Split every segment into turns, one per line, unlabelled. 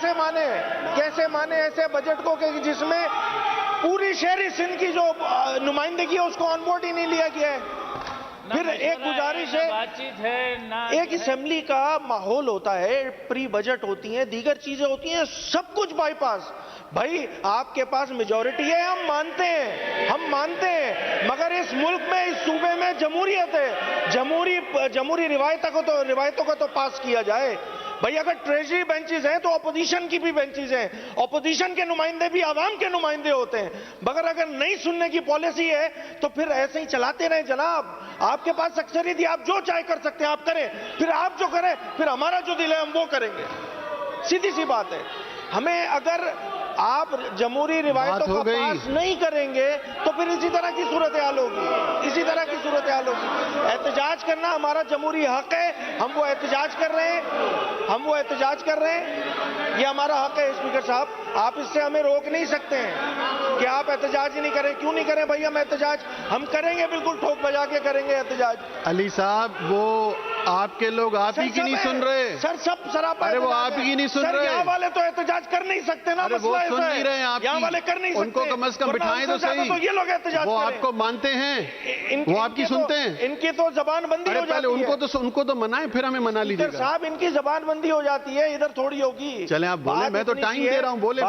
कैसे माने ऐसे बजट को कि जिसमें पूरी शहरी सिंध की जो नुमाइंदगी है उसको ऑन बोर्ड ही नहीं लिया गया है। फिर एक गुजारिश है, एक असेंबली का माहौल होता है, प्री बजट होती है, दीगर चीजें होती हैं, सब कुछ बाईपास। भाई आपके पास मेजॉरिटी है, हम मानते हैं, मगर इस मुल्क में, इस सूबे में जमहूरियत है, जमहूरी रिवायतों को तो पास किया जाए। भाई अगर ट्रेजरी बेंचेस हैं तो ऑपोजिशन की भी बेंचेस हैं, ऑपोजिशन के नुमाइंदे भी आवाम के नुमाइंदे होते हैं, मगर अगर नहीं सुनने की पॉलिसी है तो फिर ऐसे ही चलाते रहे जनाब। आपके पास अक्सरियत, आप जो चाहे कर सकते हैं, आप करें, फिर आप जो करें, फिर हमारा जो दिल है हम वो करेंगे। सीधी सी बात है। हमें अगर आप जमहूरी रिवायतों को पास नहीं करेंगे तो फिर इसी तरह की सूरत हाल होगी। एहतजाज करना हमारा जमहूरी हक है, हम वो एहतजाज कर रहे हैं, ये हमारा हक है। स्पीकर साहब, आप इससे हमें रोक नहीं सकते हैं कि आप एहतजाज ही नहीं करें। क्यों नहीं करें भाई? हम एहतजाज हम करेंगे, बिल्कुल ठोक बजा के करेंगे एहतजाज।
अली साहब, वो आपके लोग आप ही की नहीं सुन रहे
सर, सब सरापा।
अरे वो आप ही की नहीं सुन रहे।
यहाँ वाले तो एहतजाज कर नहीं सकते ना,
अरे वो सुन नहीं रहे हैं आप,
यहाँ वाले कर नहीं सकते।
उनको कम से कम बिठाएं तो सही।
तो ये लोग एहतजाज
वो आपको मानते हैं, वो आपकी सुनते हैं।
इनकी तो जबानबंदी हो जाती है।
उनको तो मनाएं, फिर हमें मना लीजिएगा साहब।
इनकी जबानबंदी हो जाती है, इधर थोड़ी होगी।
चले आप बोले, मैं तो टाइम दे रहा हूँ, बोले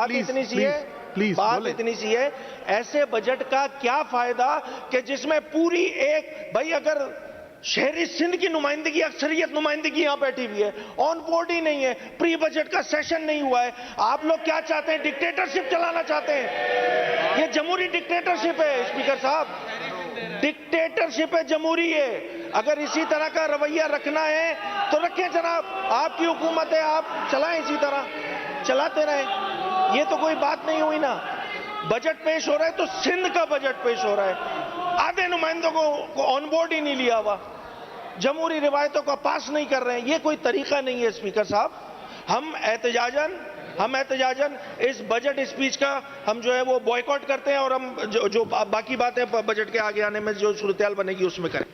प्लीज।
बात इतनी सी है, ऐसे बजट का क्या फायदा कि जिसमें पूरी एक, भाई अगर शहरी सिंध की नुमाइंदगी, अक्सरियत नुमाइंदगी यहां बैठी हुई है, ऑन बोर्ड ही नहीं है, प्री बजट का सेशन नहीं हुआ है। आप लोग क्या चाहते हैं? डिक्टेटरशिप चलाना चाहते हैं। ये जमहूरी डिक्टेटरशिप है स्पीकर साहब, डिक्टेटरशिप है, जमहूरी है। अगर इसी तरह का रवैया रखना है तो रखें जनाब, आपकी हुकूमत है, आप चलाएं, इसी तरह चलाते रहें। ये तो कोई बात नहीं हुई ना। बजट पेश हो रहा है तो सिंध का बजट पेश हो रहा है, आधे नुमाइंदों को ऑन बोर्ड ही नहीं लिया हुआ, जमहूरी रिवायतों का पास नहीं कर रहे हैं। ये कोई तरीका नहीं है स्पीकर साहब। हम एहतजाजन इस बजट स्पीच का हम जो है वो बॉयकॉट करते हैं, और हम जो बाकी बातें बजट के आगे आने में जो सूरत-ए-हाल बनेगी उसमें करें।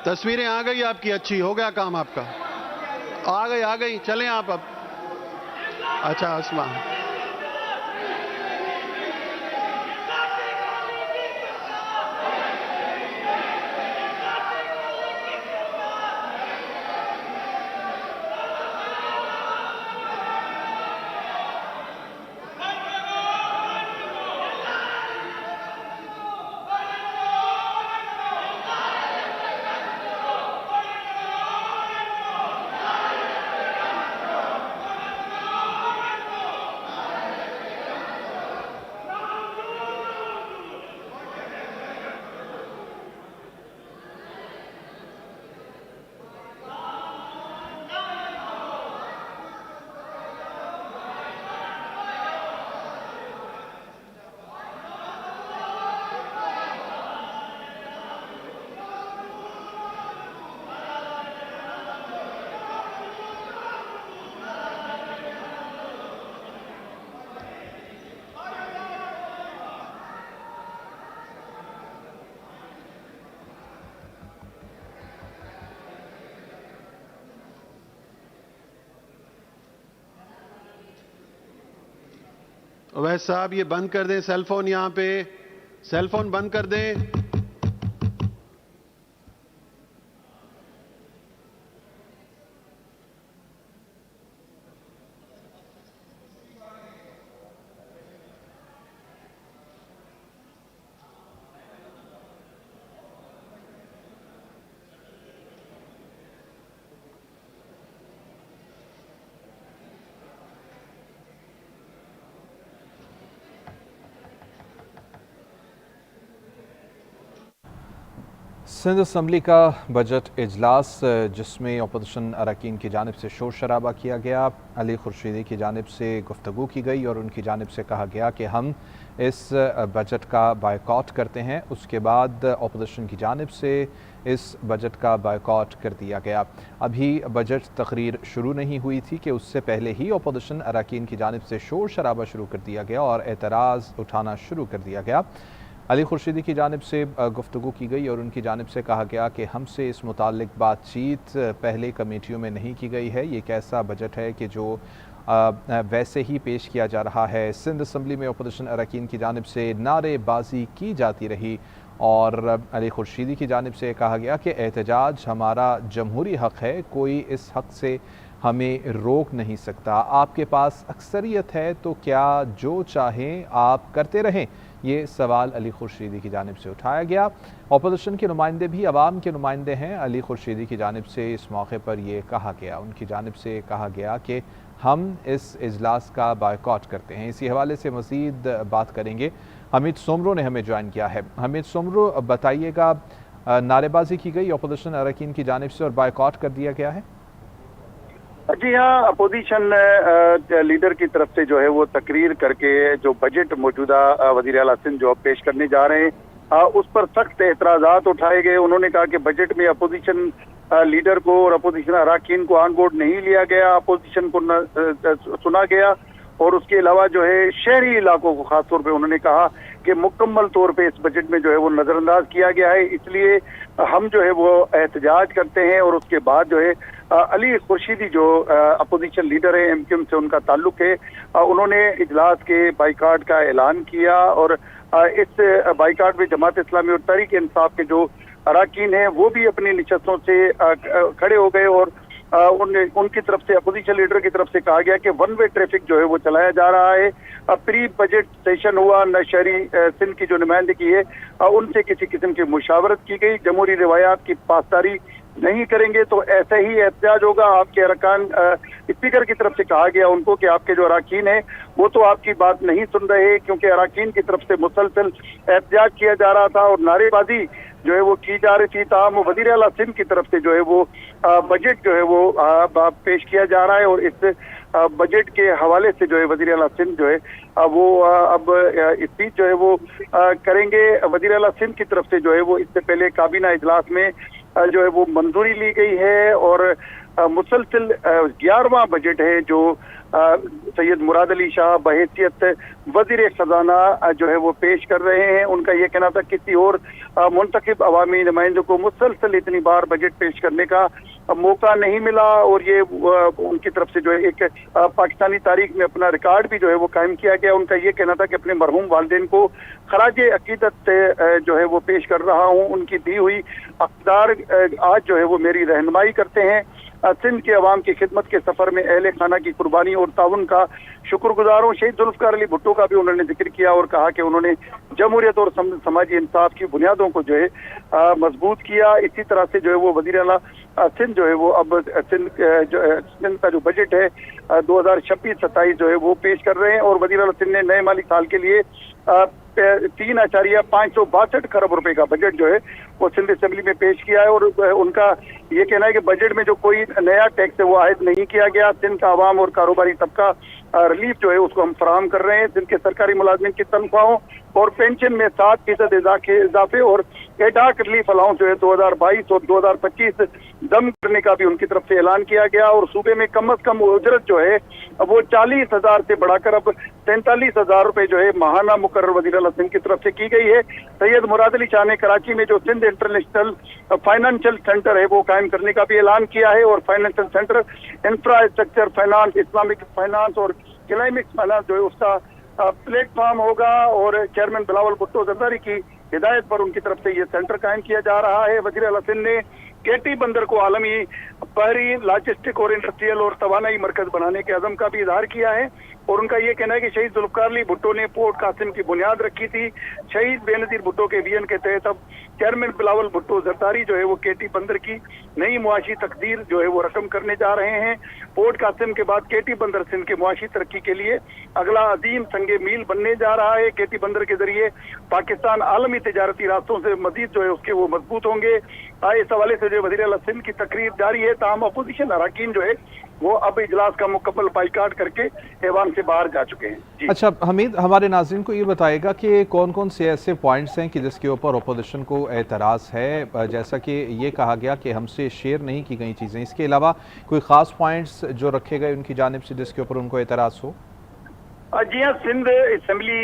तस्वीरें आ गई आपकी, अच्छी हो गया काम आपका, आ गई चलें आप अब। अच्छा अस्मा, वैसे साहब ये बंद कर दें सेलफोन, यहाँ पे सेलफोन बंद कर दें।
सिंध असम्बली का बजट इजलास, जिसमें अपोजिशन अरकान की जानिब से शोर शराबा किया गया। अली खुर्शीदी की जानिब से गुफ्तगू की गई और उनकी जानिब से कहा गया कि हम इस बजट का बायकॉट करते हैं। उसके बाद अपोजिशन की जानिब से इस बजट का बायकॉट कर दिया गया। अभी बजट तकरीर शुरू नहीं हुई थी कि उससे पहले ही अपोजिशन अरकान की जानिब से शोर शराबा शुरू कर दिया गया और एतराज़ उठाना शुरू कर दिया गया। अली खुर्शीदी की जानिब से गुफ्तगू की गई और उनकी जानिब से कहा गया कि हमसे इस मुतालिक बातचीत पहले कमेटियों में नहीं की गई है। ये एक ऐसा बजट है कि जो वैसे ही पेश किया जा रहा है। सिंध असम्बली में अपोजिशन अरकान की जानिब से नारेबाजी की जाती रही और अली खुर्शीदी की जानिब से कहा गया कि एहतजाज हमारा जमहूरी हक़ है, कोई इस हक़ से हमें रोक नहीं सकता। आपके पास अक्सरियत है तो क्या जो चाहें आप करते रहें। ये सवाल अली खुर्शीदी की जानिब से उठाया गया। अपोजिशन के नुमाइंदे भी अवाम के नुमाइंदे हैं। अली खुर्शीदी की जानिब से इस मौके पर यह कहा गया, उनकी जानिब से कहा गया कि हम इस इजलास का बायकॉट करते हैं। इसी हवाले से मज़ीद बात करेंगे। हमीद सोमरो ने हमें ज्वाइन किया है। हमीद सोमरो, बताइएगा, नारेबाजी की गई अपोजिशन अरकान की जानिब से और बायकॉट कर दिया गया है।
जी हाँ, अपोजिशन लीडर की तरफ से जो है वो तकरीर करके जो बजट मौजूदा वज़ीर आला सिंध जो पेश करने जा रहे हैं उस पर सख्त एतराज़ात उठाए गए। उन्होंने कहा कि बजट में अपोजिशन लीडर को और अपोजिशन अरकान को ऑन बोर्ड नहीं लिया गया, अपोजिशन को सुना गया और उसके अलावा जो है शहरी इलाकों को खासतौर पे उन्होंने कहा कि मुकम्मल तौर पे इस बजट में जो है वो नज़रअंदाज किया गया है। इसलिए हम जो है वो एहतजाज करते हैं और उसके बाद जो है अली खुर्शीदी जो अपोजिशन लीडर है, एमक्यूएम से उनका ताल्लुक है, उन्होंने इजलास के बाइकाट का ऐलान किया और इस बाइकाट में जमात इस्लामी और तहरीक इंसाफ के जो अरकान हैं वो भी अपनी निशस्तों से खड़े हो गए और उनकी तरफ से अपोजिशन लीडर की तरफ से कहा गया कि वन वे ट्रैफिक जो है वो चलाया जा रहा है। प्री बजट सेशन हुआ, न शहरी सिंध की जो नुमाइंदगी है उनसे किसी किस्म की मुशावरत की गई। जमहूरी रिवायात की पासदारी नहीं करेंगे तो ऐसा ही एहतजाज होगा। आपके अरकान, स्पीकर की तरफ से कहा गया उनको कि आपके जो अरकान है वो तो आपकी बात नहीं सुन रहे, क्योंकि अरकान की तरफ से मुसलसल एहतजाज किया जा रहा था और नारेबाजी जो है वो की जा रही थी। ताहम वज़ीर आला सिंध की तरफ से जो है वो बजट जो है वो पेश किया जा रहा है और इस बजट के हवाले से जो है वज़ीर आला सिंध जो है वो अब स्पीच जो है वो करेंगे। वज़ीर आला सिंध की तरफ से जो है वो इससे पहले काबीना इजलास में जो है वो मंजूरी ली गई है और मुसलसल 11वां बजट है जो सैयद मुराद अली शाह बहैसियत वज़ीर खजाना जो है वो पेश कर रहे हैं। उनका ये कहना था किसी और मुंतखब अवामी नुमाइंदों को मुसलसल इतनी बार बजट पेश करने का मौका नहीं मिला और ये उनकी तरफ से जो है एक पाकिस्तानी तारीख में अपना रिकॉर्ड भी जो है वो कायम किया गया। उनका ये कहना था कि अपने मरहूम वालिदैन को खराजे अकीदत से जो है वो पेश कर रहा हूँ। उनकी दी हुई अक़दार आज जो है वो मेरी रहनुमाई करते हैं। सिंध के अवाम की खिदमत के सफर में अहले खाना की कुर्बानी और ताउन का शुक्रगुजार हूँ। शहीद जुल्फ़िकार अली भुट्टो का भी उन्होंने जिक्र किया और कहा कि उन्होंने जमहूरियत और समाजी इंसाफ की बुनियादों को जो है मजबूत किया। इसी तरह से जो है वो वज़ीर आला सिंध जो है वो अब सिंध का जो बजट है 2026-27 जो है वो पेश कर रहे हैं और वज़ीर आला सिंध ने नए माली साल के लिए 3.562 खरब रुपए का बजट जो है वो सिंध असेंबली में पेश किया है और उनका ये कहना है कि बजट में जो कोई नया टैक्स है वो आयद नहीं किया गया। सिंध का आवाम और कारोबारी तबका रिलीफ जो है उसको हम फराहम कर रहे हैं। सिंध के सरकारी मुलाजमिन की तनख्वाहों और पेंशन में 7% इजाफे और एडाक रिलीफ अलाउंस जो है 2022 और 2025 दम करने का भी उनकी तरफ से ऐलान किया गया और सूबे में कम अज कम उजरत जो है वो 40,000 से बढ़ाकर अब 43,000 रुपए जो है माहाना मुकर्रर वज़ीर आला सिंध की तरफ से की गई है। सैयद मुराद अली शाह ने कराची में जो सिंध इंटरनेशनल फाइनेंशियल सेंटर है वो कायम करने का भी ऐलान किया है और financial centre infrastructure finance, Islamic finance और क्लाइमेट फाइनेंस जो है उसका प्लेटफॉर्म होगा और चेयरमैन बिलावल भुट्टो जरदारी की हिदायत पर उनकी तरफ से ये सेंटर कायम किया जा रहा है। वजीर आला सिंध ने केटी बंदर को आलमी बहरी लॉजिस्टिक और इंडस्ट्रियल और तवानाई मरकज बनाने के अज़म का भी इजहार किया है और उनका ये कहना है कि शहीद जुल्फकार अली भुट्टो ने पोर्ट कासिम की बुनियाद रखी थी। शहीद बेनजीर भुट्टो के विजन के तहत अब चेयरमैन बिलावल भुट्टो जरदारी जो है वो केटी बंदर की नई मुआशी तकदीर जो है वो रकम करने जा रहे हैं। पोर्ट कासिम के बाद केटी बंदर सिंध के मुआशी तरक्की के लिए अगला अजीम संगे मील बनने जा रहा है। केटी बंदर के जरिए पाकिस्तान आलमी तिजारती रास्तों से मजीद जो है उसके वो मजबूत होंगे। इस हवाले से जो वज़ीर आला सिंध की तकरीर जारी है। ताहम अपोजिशन अरकान जो है वो अब इजलास का मुकम्मल बाइकाट करके ऐवान से बाहर जा चुके हैं। जी।
अच्छा हमीद, हमारे नाज़रीन को ये बताएगा कि कौन कौन से ऐसे पॉइंट्स हैं कि जिसके ऊपर अपोजिशन को एतराज़ है? जैसा कि ये कहा गया कि हमसे शेयर नहीं की गई चीज़ें, इसके अलावा कोई ख़ास पॉइंट्स जो रखे गए उनकी जानिब से जिसके ऊपर उनको एतराज़ हो?
जी हाँ, सिंध असम्बली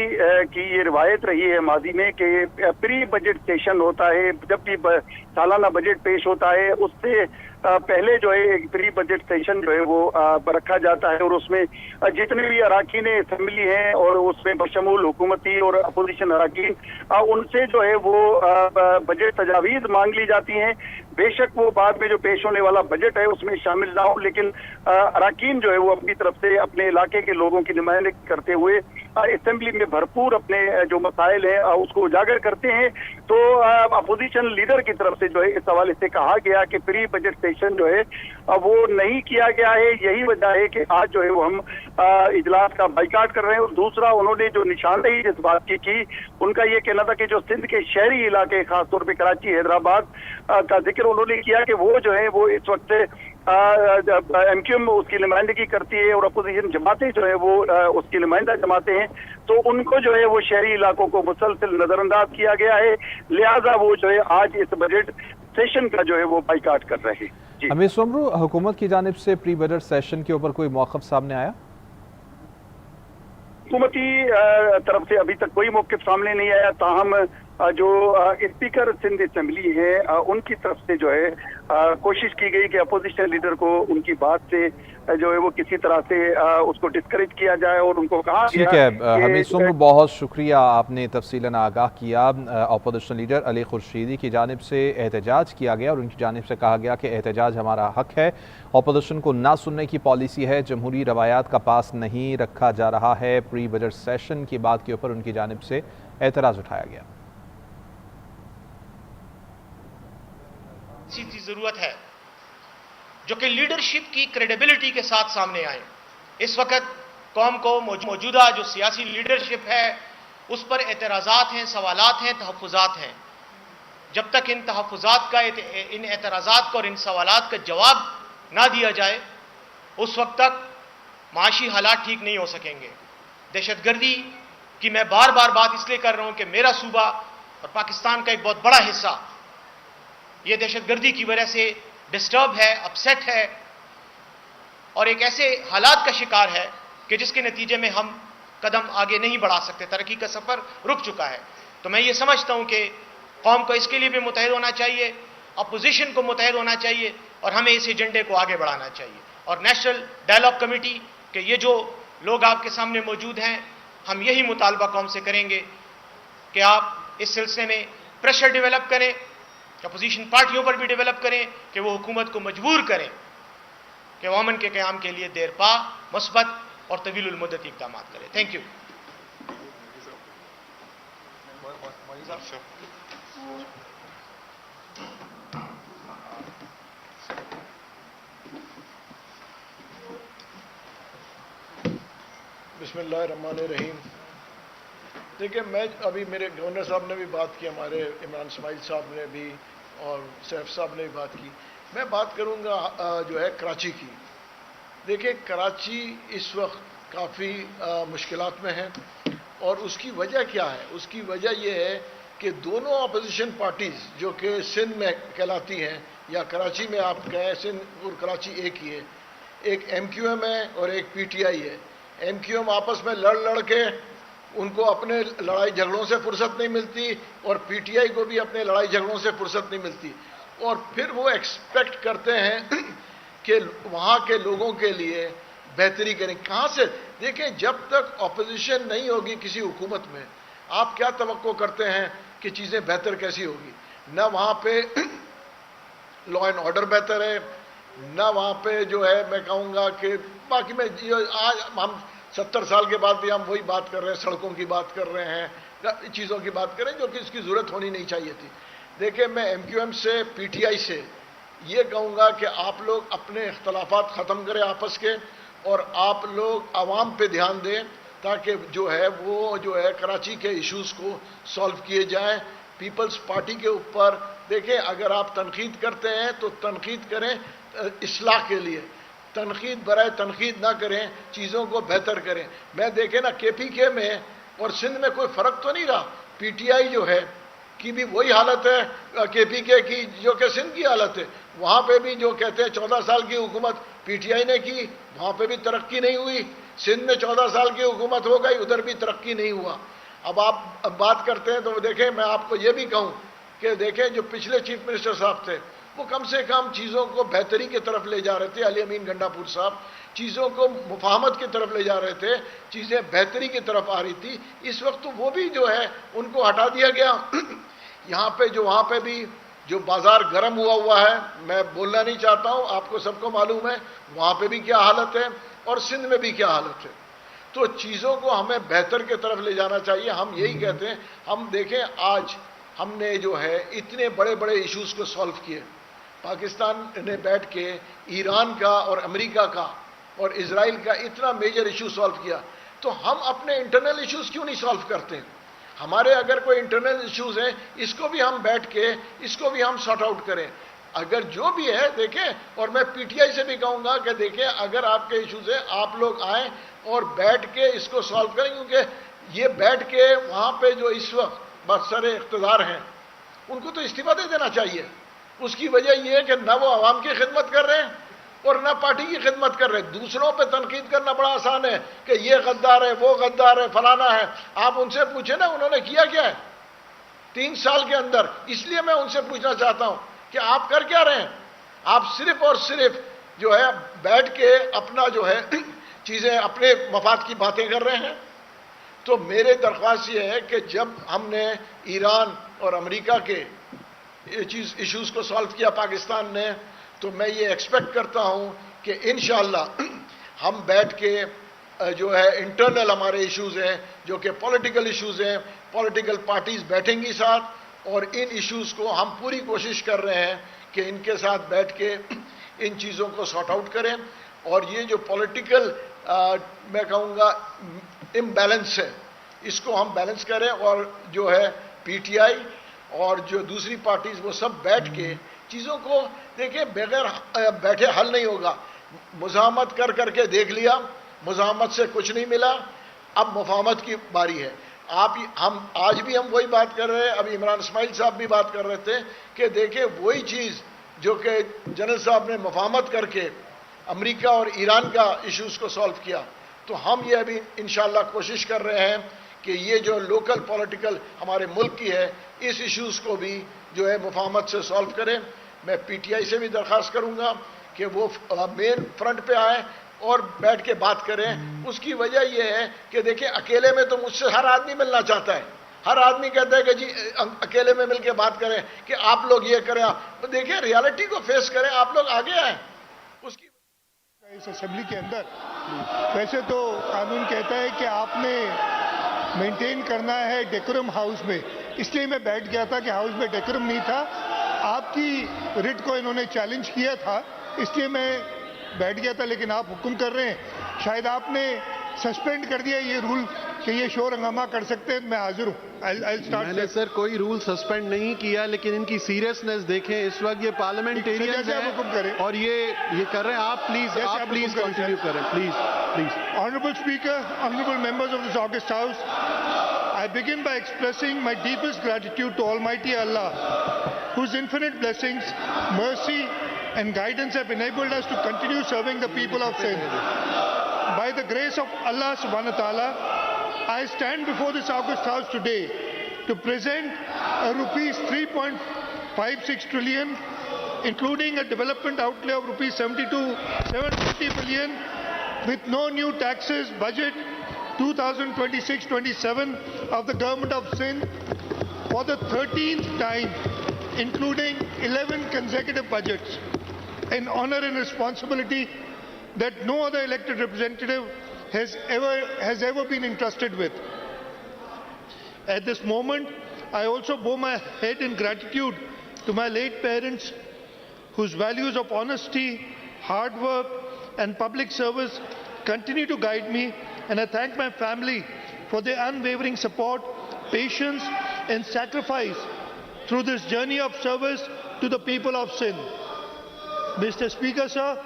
की ये रिवायत रही है माजी में कि प्री बजट सेशन होता है, जब भी सालाना बजट पेश होता है उससे पहले जो है एक प्री बजट सेशन जो है वो रखा जाता है और उसमें जितने भी अरकान असम्बली हैं और उसमें बशमूल हुकूमती और अपोजिशन अरकान उनसे जो है वो बजट तजावीज़ मांग ली जाती हैं। बेशक वो बाद में जो पेश होने वाला बजट है उसमें शामिल ना हो, लेकिन अरकान जो है वो अपनी तरफ से अपने इलाके के लोगों की नुमाइंदगी करते हुए असेंबली में भरपूर अपने जो मसाइल हैं उसको उजागर करते हैं। तो अपोजिशन लीडर की तरफ से जो है इस हवाले से कहा गया कि प्री बजट सेशन जो है वो नहीं किया गया है। यही वजह है कि आज जो है वो हम इजलास का बाइकाट कर रहे हैं। और दूसरा, उन्होंने जो निशानदेही जिस बात की उनका ये कहना था कि जो सिंध के शहरी इलाके खासतौर पर कराची हैदराबाद का जिक्र उन्होंने किया कि वो जो है वो इस वक्त एमक्यूएम उसकी नुमाइंदगी करती है और अपोजिशन जमातें जो है वो उसकी नुमाइंदा जमातें हैं, तो उनको जो है वो शहरी इलाकों को मुसलसल नजरअंदाज किया गया है। लिहाजा वो जो है आज इस बजट सेशन का जो है वो बाइकाट कर रहे हैं।
अमीर सोमरू, हुकूमत की जानिब से प्री बजट सेशन के ऊपर कोई मौक़िफ़ सामने आया?
हुकूमती तरफ से अभी तक कोई मौक़िफ़ सामने नहीं आया। ताहम जो स्पीकर सिंध असम्बली है उनकी तरफ से जो है कोशिश की गई कि अपोजिशन लीडर को उनकी बात से जो है वो किसी तरह से उसको डिस्करेज किया जाए और उनको कहा
ठीक है। हमीद सोमरू, बहुत शुक्रिया, आपने तफसीलन आगाह किया। अपोजिशन लीडर अली खुर्शीदी की जानिब से एहतजाज किया गया और उनकी जानिब से कहा गया कि एहतजाज हमारा हक है, अपोजिशन को ना सुनने की पॉलिसी है, जमहूरी रवायात का पास नहीं रखा जा रहा है। प्री बजट सेशन की बात के ऊपर उनकी जानिब से एतराज़ उठाया गया।
सीधी जरूरत है जो कि लीडरशिप की क्रेडिबिलिटी के साथ सामने आए। इस वक्त कौम को मौजूदा जो सियासी लीडरशिप है उस पर एतराज़ात हैं, सवालात हैं, तहफ़्फ़ुज़ात हैं। जब तक इन तहफ़्फ़ुज़ात का, इन एतराज़ात का और इन सवालात का जवाब ना दिया जाए उस वक्त तक माशी हालात ठीक नहीं हो सकेंगे। दहशतगर्दी की मैं बार बार बात इसलिए कर रहा हूं कि मेरा सूबा और पाकिस्तान का एक बहुत बड़ा हिस्सा यह दहशतगर्दी की वजह से डिस्टर्ब है, अपसेट है और एक ऐसे हालात का शिकार है कि जिसके नतीजे में हम कदम आगे नहीं बढ़ा सकते, तरक्की का सफर रुक चुका है। तो मैं ये समझता हूं कि कौम को इसके लिए भी मुतहद होना चाहिए, अपोजिशन को मुतहद होना चाहिए और हमें इस एजेंडे को आगे बढ़ाना चाहिए। और नेशनल डायलॉग कमेटी के ये जो लोग आपके सामने मौजूद हैं, हम यही मुतालबा कौम से करेंगे कि आप इस सिलसिले में प्रेशर डेवलप करें, अपोजिशन पार्टियों पर भी डेवलप करें कि वो हुकूमत को मजबूर करें कि वो अमन के क़याम के लिए देरपा, मुस्बत और तवीलुल मुद्दत इक़दाम करें। Thank you.
बिस्मिल्लाहिर्रहमानिर्रहीम। देखिए, मैं अभी मेरे गवर्नर साहब ने भी बात की, हमारे इमरान इस्माइल साहब ने भी और सैफ साहब ने भी बात की। मैं बात करूंगा जो है कराची की। देखिए, कराची इस वक्त काफ़ी मुश्किलात में है और उसकी वजह क्या है? उसकी वजह यह है कि दोनों अपोजिशन पार्टीज़ जो कि सिंध में कहलाती हैं या कराची में आप कहें, सिंध और कराची एक ही है, एक MQM है और एक PTI है। MQM आपस में लड़ के उनको अपने लड़ाई झगड़ों से फुर्सत नहीं मिलती और PTI को भी अपने लड़ाई झगड़ों से फुर्सत नहीं मिलती और फिर वो एक्सपेक्ट करते हैं कि वहाँ के लोगों के लिए बेहतरी करें। कहाँ से? देखिए, जब तक ऑपोजिशन नहीं होगी किसी हुकूमत में, आप क्या तवक्को करते हैं कि चीज़ें बेहतर कैसी होगी? न वहाँ पे लॉ एंड ऑर्डर बेहतर है, न वहाँ पे जो है मैं कहूँगा कि बाकी में आज हम 70 साल के बाद भी हम वही बात कर रहे हैं, सड़कों की बात कर रहे हैं, चीज़ों की बात कर रहे हैं जो कि इसकी ज़रूरत होनी नहीं चाहिए थी। देखिए, मैं MQM से, PTI से ये कहूँगा कि आप लोग अपने इख्तलाफात ख़त्म करें आपस के, और आप लोग आवाम पे ध्यान दें ताकि जो है वो जो है कराची के इश्यूज़ को सॉल्व किए जाएं। पीपल्स पार्टी के ऊपर देखें, अगर आप तनकीद करते हैं तो तनकीद करें इस्लाह के लिए, तनकीद बराए तनकीद ना करें, चीज़ों को बेहतर करें। मैं देखें ना, KPK में और सिंध में कोई फ़र्क तो नहीं रहा। PTI जो है की भी वही हालत है KPK की जो कि सिंध की हालत है। वहाँ पे भी जो कहते हैं 14 साल की हुकूमत PTI ने की, वहाँ पे भी तरक्की नहीं हुई। सिंध में 14 साल की हुकूमत हो गई, उधर भी तरक्की नहीं हुआ। अब आप बात करते हैं तो देखें, मैं आपको ये भी कहूँ कि देखें, जो पिछले चीफ मिनिस्टर साहब थे वो कम से कम चीज़ों को बेहतरी की तरफ ले जा रहे थे। अली अमीन गंडापुर साहब चीज़ों को मुफाहमत की तरफ ले जा रहे थे, चीज़ें बेहतरी की तरफ आ रही थी। इस वक्त तो वो भी जो है उनको हटा दिया गया। यहाँ पे जो वहाँ पे भी जो बाजार गर्म हुआ है, मैं बोलना नहीं चाहता हूँ, आपको सबको मालूम है वहाँ पे भी क्या हालत है और सिंध में भी क्या हालत है। तो चीज़ों को हमें बेहतर की तरफ ले जाना चाहिए। हम यही कहते हैं। हम देखें, आज हमने जो है इतने बड़े बड़े इश्यूज़ को सॉल्व किए। पाकिस्तान ने बैठ के ईरान का और अमेरिका का और इजराइल का इतना मेजर इशू सॉल्व किया, तो हम अपने इंटरनल इश्यूज़ क्यों नहीं सॉल्व करते हैं? हमारे अगर कोई इंटरनल इश्यूज़ हैं, इसको भी हम बैठ के इसको भी हम सॉर्ट आउट करें। अगर जो भी है देखें, और मैं PTI से भी कहूँगा कि देखें, अगर आपके इश्यूज़ हैं आप लोग आएँ और बैठ के इसको सॉल्व करें, क्योंकि ये बैठ के वहाँ पे जो इस वक्त बरसरे इख्तिदार हैं उनको तो इस्तीफा दे देना चाहिए। उसकी वजह यह है कि न वो आवाम की खिदमत कर रहे हैं और न पार्टी की खिदमत कर रहे हैं। दूसरों पे तनकीद करना बड़ा आसान है कि ये गद्दार है, वो गद्दार है, फलाना है। आप उनसे पूछे ना उन्होंने किया क्या है 3 साल के अंदर। इसलिए मैं उनसे पूछना चाहता हूं कि आप कर क्या रहे हैं? आप सिर्फ और सिर्फ जो है बैठ के अपना जो है चीजें अपने मफाद की बातें कर रहे हैं। तो मेरे दरख्वास्त ये है कि जब हमने ईरान और अमेरिका के इश्यूज को सॉल्व किया पाकिस्तान ने, तो मैं ये एक्सपेक्ट करता हूं कि इंशाअल्लाह हम बैठ के जो है इंटरनल हमारे इश्यूज हैं जो कि पॉलिटिकल इश्यूज हैं, पॉलिटिकल पार्टीज बैठेंगी साथ और इन इश्यूज को हम पूरी कोशिश कर रहे हैं कि इनके साथ बैठ के इन चीज़ों को सॉर्ट आउट करें। और ये जो पॉलिटिकल मैं कहूँगा इम्बैलेंस है, इसको हम बैलेंस करें। और जो है PTI और जो दूसरी पार्टीज वो सब बैठ के चीज़ों को देखिए, बगैर बैठे हल नहीं होगा। मुज़ाहमत कर करके देख लिया, मुज़ाहमत से कुछ नहीं मिला, अब मुफाहमत की बारी है। हम आज भी हम वही बात कर रहे हैं, अब इमरान इस्माइल साहब भी बात कर रहे थे कि देखिए वही चीज़ जो कि जनरल साहब ने मुफाहमत करके अमेरिका और ईरान का इश्यूज़ को सॉल्व किया, तो हम ये अभी इंशाअल्लाह कोशिश कर रहे हैं कि ये जो लोकल पॉलिटिकल हमारे मुल्क की है, इस इश्यूज़ को भी जो है मुफाहमत से सॉल्व करें। मैं PTI से भी दरख्वास्त करूँगा कि वो मेन फ्रंट पे आए और बैठ के बात करें। उसकी वजह यह है कि देखिए, अकेले में तो मुझसे हर आदमी मिलना चाहता है, हर आदमी कहता है कि जी अकेले में मिलकर बात करें कि आप लोग ये करें। तो देखिए, रियलिटी को फेस करें, आप लोग आगे आए। उसकी
इस असेंबली के अंदर वैसे तो कानून कहता है कि आपने मेंटेन करना है डेकोरम हाउस में, इसलिए मैं बैठ गया था कि हाउस में डेकोरम नहीं था। आपकी रिट को इन्होंने चैलेंज किया था, इसलिए मैं बैठ गया था। लेकिन आप हुक्म कर रहे हैं, शायद आपने सस्पेंड कर दिया ये रूल कि ये शोर हंगामा कर सकते हैं। मैं हाजिर हूँ।
मैंने सर कोई रूल सस्पेंड नहीं किया, लेकिन इनकी सीरियसनेस देखें। इस वक्त ये पार्लियामेंटेरियंस हैं और ये कर रहे हैं। आप प्लीज कंटिन्यू करें, please.
Honourable speaker, honourable members of this August house, I begin by expressing my deepest gratitude to Almighty Allah, whose infinite blessings, mercy and guidance have enabled us to continue serving the people of Sindh. By the grace of Allah subhanahu wa ta'ala, I stand before this August House today to present a rupees 3.56 trillion, including a development outlay of rupees 750 billion with no new taxes, budget 2026-27 of the government of Sindh for the 13th time, including 11 consecutive budgets, an honor and responsibility that no other elected representative has ever been entrusted with. At this moment, I also bow my head in gratitude to my late parents, whose values of honesty, hard work, and public service continue to guide me, and I thank my family for their unwavering support, patience, and sacrifice through this journey of service to the people of Sindh. Mr. Speaker, sir,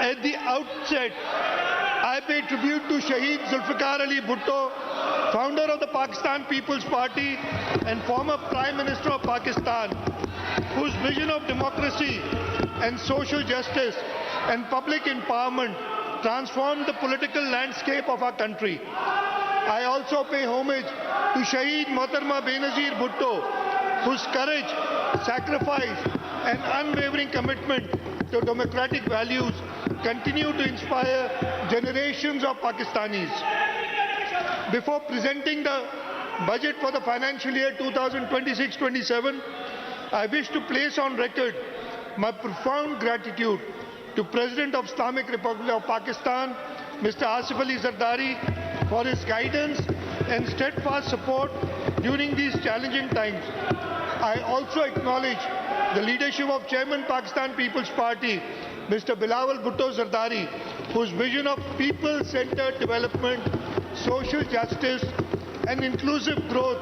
at the outset, I pay tribute to Shaheed Zulfikar Ali Bhutto, founder of the Pakistan People's Party and former Prime Minister of Pakistan, whose vision of democracy and social justice and public empowerment transformed the political landscape of our country. I also pay homage to Shaheed Mohtarma Benazir Bhutto, whose courage, sacrifice, and unwavering commitment to democratic values continue to inspire generations of Pakistanis. Before presenting the budget for the financial year 2026-27, I wish to place on record my profound gratitude to President of Islamic Republic of Pakistan, Mr. Asif Ali Zardari, for his guidance and steadfast support during these challenging times. I also acknowledge the leadership of Chairman Pakistan People's Party, Mr. Bilawal Bhutto Zardari, whose vision of people-centered development, social justice, and inclusive growth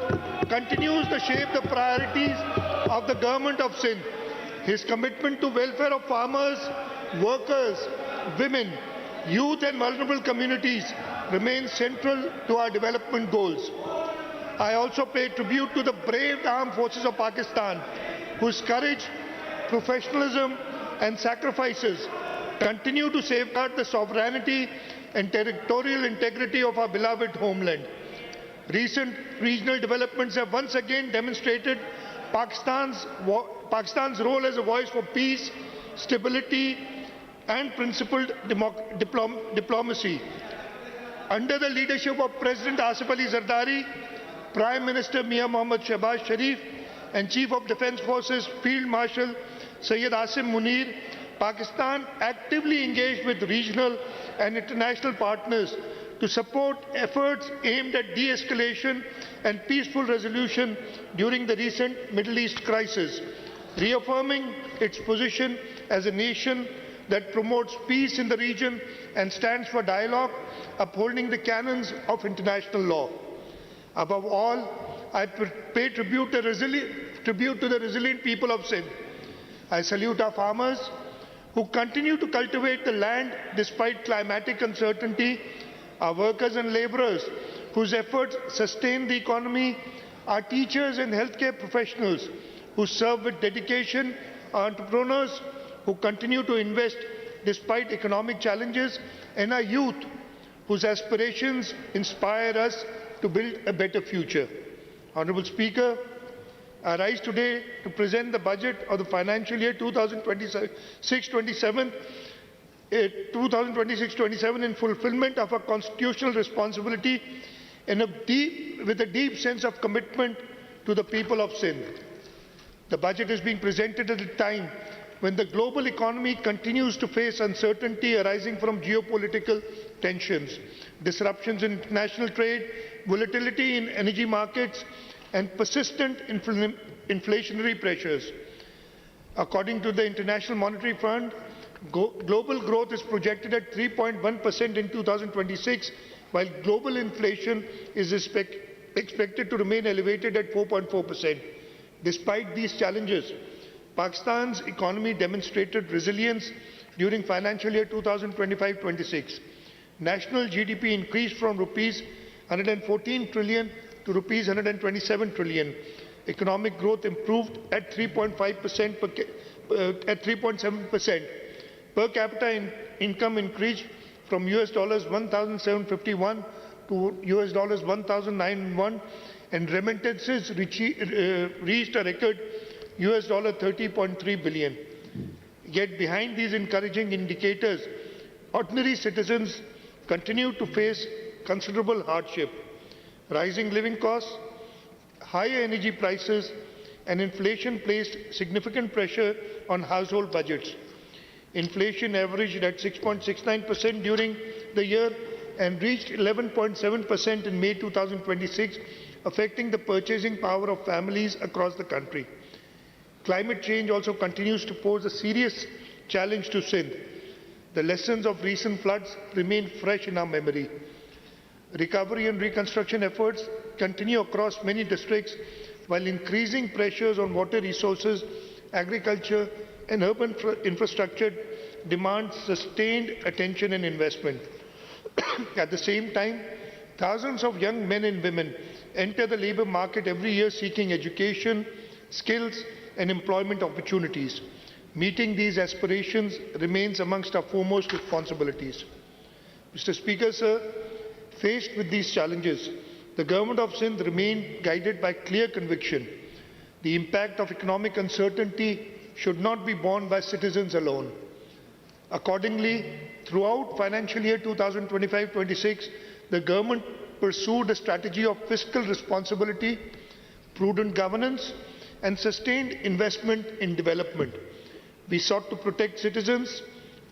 continues to shape the priorities of the government of Sindh. His commitment to welfare of farmers, workers, women, youth, and vulnerable communities remains central to our development goals. I also pay tribute to the brave armed forces of Pakistan, whose courage, professionalism, and sacrifices continue to safeguard the sovereignty and territorial integrity of our beloved homeland. Recent regional developments have once again demonstrated Pakistan's role as a voice for peace, stability, and principled diplomacy. Under the leadership of President Asif Ali Zardari, Prime Minister Mian Mohammad Shehbaz Sharif, and Chief of Defence Forces Field Marshal Syed Asim Munir, Pakistan actively engaged with regional and international partners to support efforts aimed at de-escalation and peaceful resolution during the recent Middle East crisis, reaffirming its position as a nation that promotes peace in the region and stands for dialogue, upholding the canons of international law. Above all, I pay tribute to the resilient people of Sindh. I salute our farmers who continue to cultivate the land despite climatic uncertainty, our workers and laborers whose efforts sustain the economy, our teachers and healthcare professionals who serve with dedication, our entrepreneurs who continue to invest despite economic challenges, and our youth whose aspirations inspire us to build a better future. Honorable Speaker, I rise today to present the budget of the financial year 2026-27 in fulfillment of our constitutional responsibility and with a deep sense of commitment to the people of Sindh. The budget is being presented at a time when the global economy continues to face uncertainty arising from geopolitical tensions, disruptions in international trade, volatility in energy markets, and persistent inflationary pressures. According to the International Monetary Fund, global growth is projected at 3.1% in 2026, while global inflation is expected to remain elevated at 4.4%. Despite these challenges, Pakistan's economy demonstrated resilience during financial year 2025-26. National GDP increased from rupees 114 trillion to rupees 127 trillion. Economic growth improved at 3.7%. Per capita income increased from $1,751 to $1,091, and remittances reached a record $30.3 billion. Yet behind these encouraging indicators, ordinary citizens continue to face considerable hardship. Rising living costs, higher energy prices, and inflation placed significant pressure on household budgets. Inflation averaged at 6.69% during the year and reached 11.7% in May 2026, affecting the purchasing power of families across the country. Climate change also continues to pose a serious challenge to Sindh. The lessons of recent floods remain fresh in our memory. Recovery and reconstruction efforts continue across many districts, while increasing pressures on water resources, agriculture, and urban infrastructure demand sustained attention and investment. At the same time, thousands of young men and women enter the labor market every year seeking education, skills, and employment opportunities. Meeting these aspirations remains amongst our foremost responsibilities. Mr. Speaker, sir, faced with these challenges, the Government of Sindh remained guided by clear conviction. The impact of economic uncertainty should not be borne by citizens alone. Accordingly, throughout financial year 2025-26, the government pursued a strategy of fiscal responsibility, prudent governance, and sustained investment in development. We sought to protect citizens,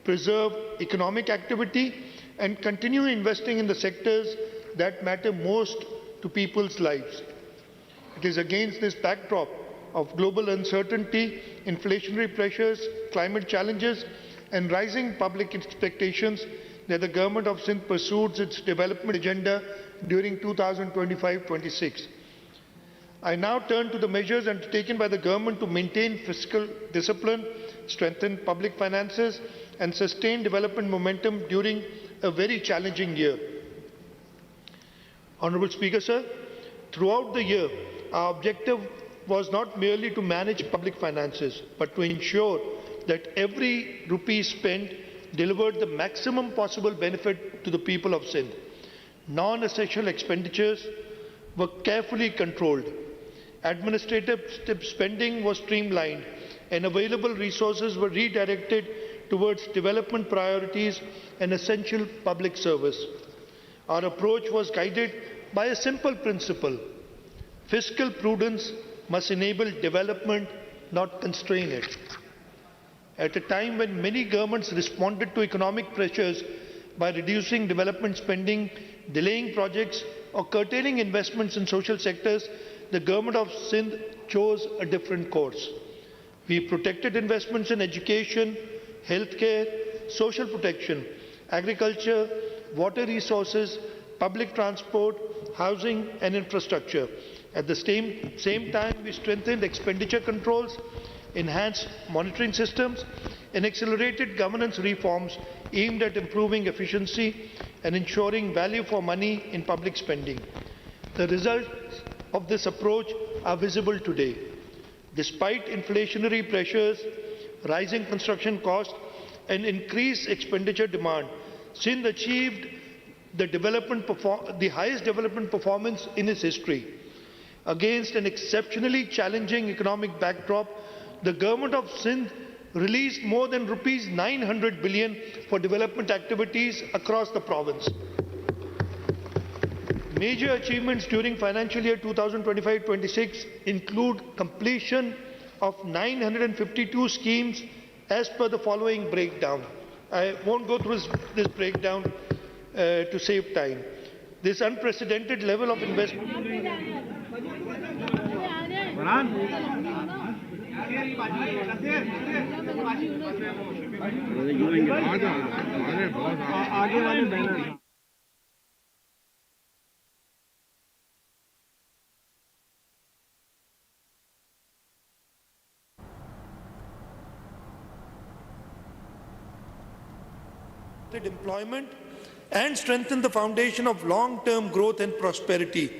preserve economic activity, and continue investing in the sectors that matter most to people's lives. It is against this backdrop of global uncertainty, inflationary pressures, climate challenges, and rising public expectations that the Government of Sindh pursued its development agenda during 2025-26. I now turn to the measures undertaken by the Government to maintain fiscal discipline, strengthen public finances, and sustain development momentum during a very challenging year. Honourable Speaker, sir, throughout the year, our objective was not merely to manage public finances, but to ensure that every rupee spent delivered the maximum possible benefit to the people of Sindh. Non-essential expenditures were carefully controlled. Administrative spending was streamlined, and available resources were redirected towards development priorities and essential public service. Our approach was guided by a simple principle: fiscal prudence must enable development, not constrain it. At a time when many governments responded to economic pressures by reducing development spending, delaying projects, or curtailing investments in social sectors, the Government of Sindh chose a different course. We protected investments in education, healthcare, social protection, agriculture, water resources, public transport, housing, and infrastructure. At the same time, we strengthened expenditure controls, enhanced monitoring systems, and accelerated governance reforms aimed at improving efficiency and ensuring value for money in public spending. The results of this approach are visible today. Despite inflationary pressures, rising construction costs, and increased expenditure demand, Sindh achieved the highest development performance in its history. Against an exceptionally challenging economic backdrop, the Government of Sindh released more than rupees 900 billion for development activities across the province. Major achievements during financial year 2025-26 include completion of 952 schemes as per the following breakdown. I won't go through this breakdown to save time. This unprecedented level of investment. Employment and strengthen the foundation of long-term growth and prosperity.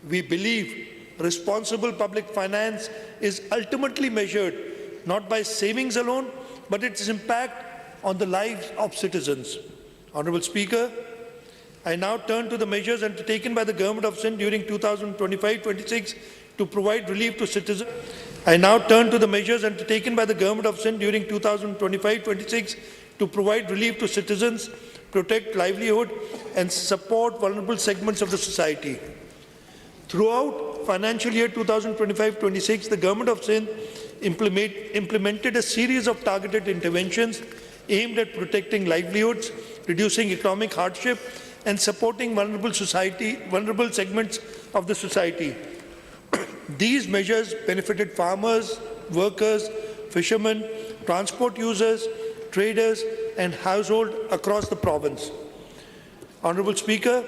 We believe responsible public finance is ultimately measured not by savings alone, but its impact on the lives of citizens. Honourable Speaker, I now turn to the measures undertaken by the Government of Sindh during 2025-26 to provide relief to citizens. I now turn to the measures undertaken by the Government of Sindh during 2025-26
to provide relief to citizens, protect livelihood, and support vulnerable segments of the society. Throughout financial year 2025-26, the Government of Sindh implemented a series of targeted interventions aimed at protecting livelihoods, reducing economic hardship, and supporting vulnerable segments of the society. These measures benefited farmers, workers, fishermen, transport users, traders, and households across the province. Honourable Speaker,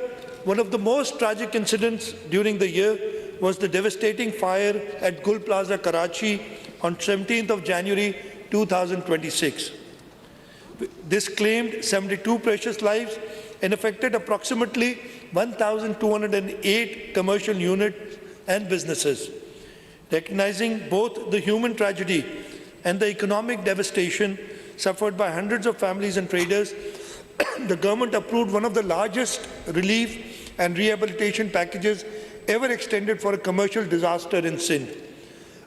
one of the most tragic incidents during the year was the devastating fire at Gul Plaza, Karachi on 17th of January 2026. This claimed 72 precious lives and affected approximately 1,208 commercial units and businesses. Recognizing both the human tragedy and the economic devastation suffered by hundreds of families and traders, the government approved one of the largest relief and rehabilitation packages ever extended for a commercial disaster in Sindh.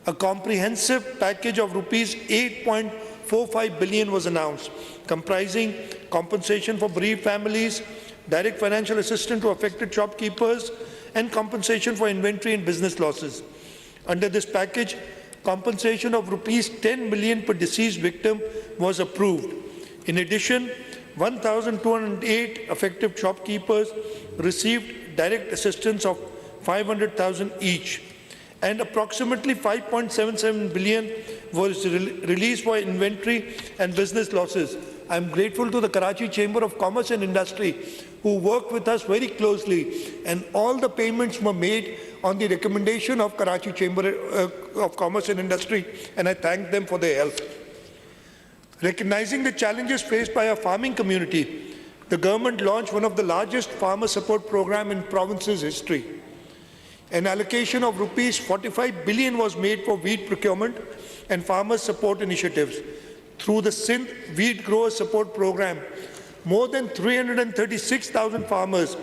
A comprehensive package of rupees 8.45 billion was announced, comprising compensation for bereaved families, direct financial assistance to affected shopkeepers, and compensation for inventory and business losses. Under this package, compensation of rupees 10 million per deceased victim was approved. In addition, 1,208 affected shopkeepers received direct assistance of 500,000 each, and approximately 5.77 billion was released for inventory and business losses. I am grateful to the Karachi Chamber of Commerce and Industry, who worked with us very closely, and all the payments were made on the recommendation of Karachi Chamber of Commerce and Industry, and I thank them for their help. Recognizing the challenges faced by our farming community, the government launched one of the largest farmer support programs in province's history. An allocation of rupees 45 billion was made for wheat procurement and farmer support initiatives. Through the Sindh Wheat Grower Support Program, more than 336,000 farmers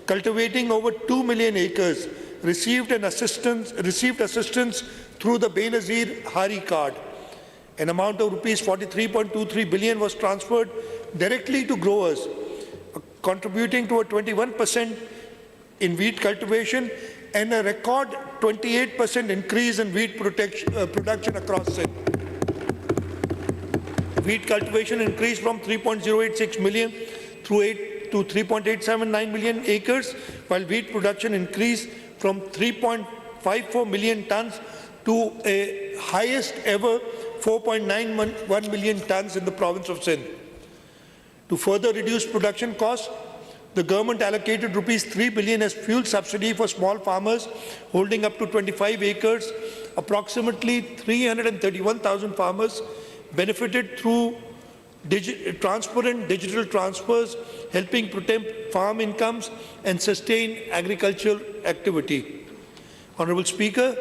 cultivating over 2 million acres received assistance through the Benazir Hari card. An amount of rupees 43.23 billion was transferred directly to growers, contributing to a 21% in wheat cultivation and a record 28% increase in wheat production across Sindh. Wheat cultivation increased from 3.086 million to 3.879 million acres, while wheat production increased from 3.54 million tons to a highest ever 4.91 million tons in the province of Sindh. To further reduce production costs, the government allocated rupees 3 billion as fuel subsidy for small farmers holding up to 25 acres. Approximately 331,000 farmers benefited through transparent digital transfers, helping protect farm incomes and sustain agricultural activity. Honourable Speaker,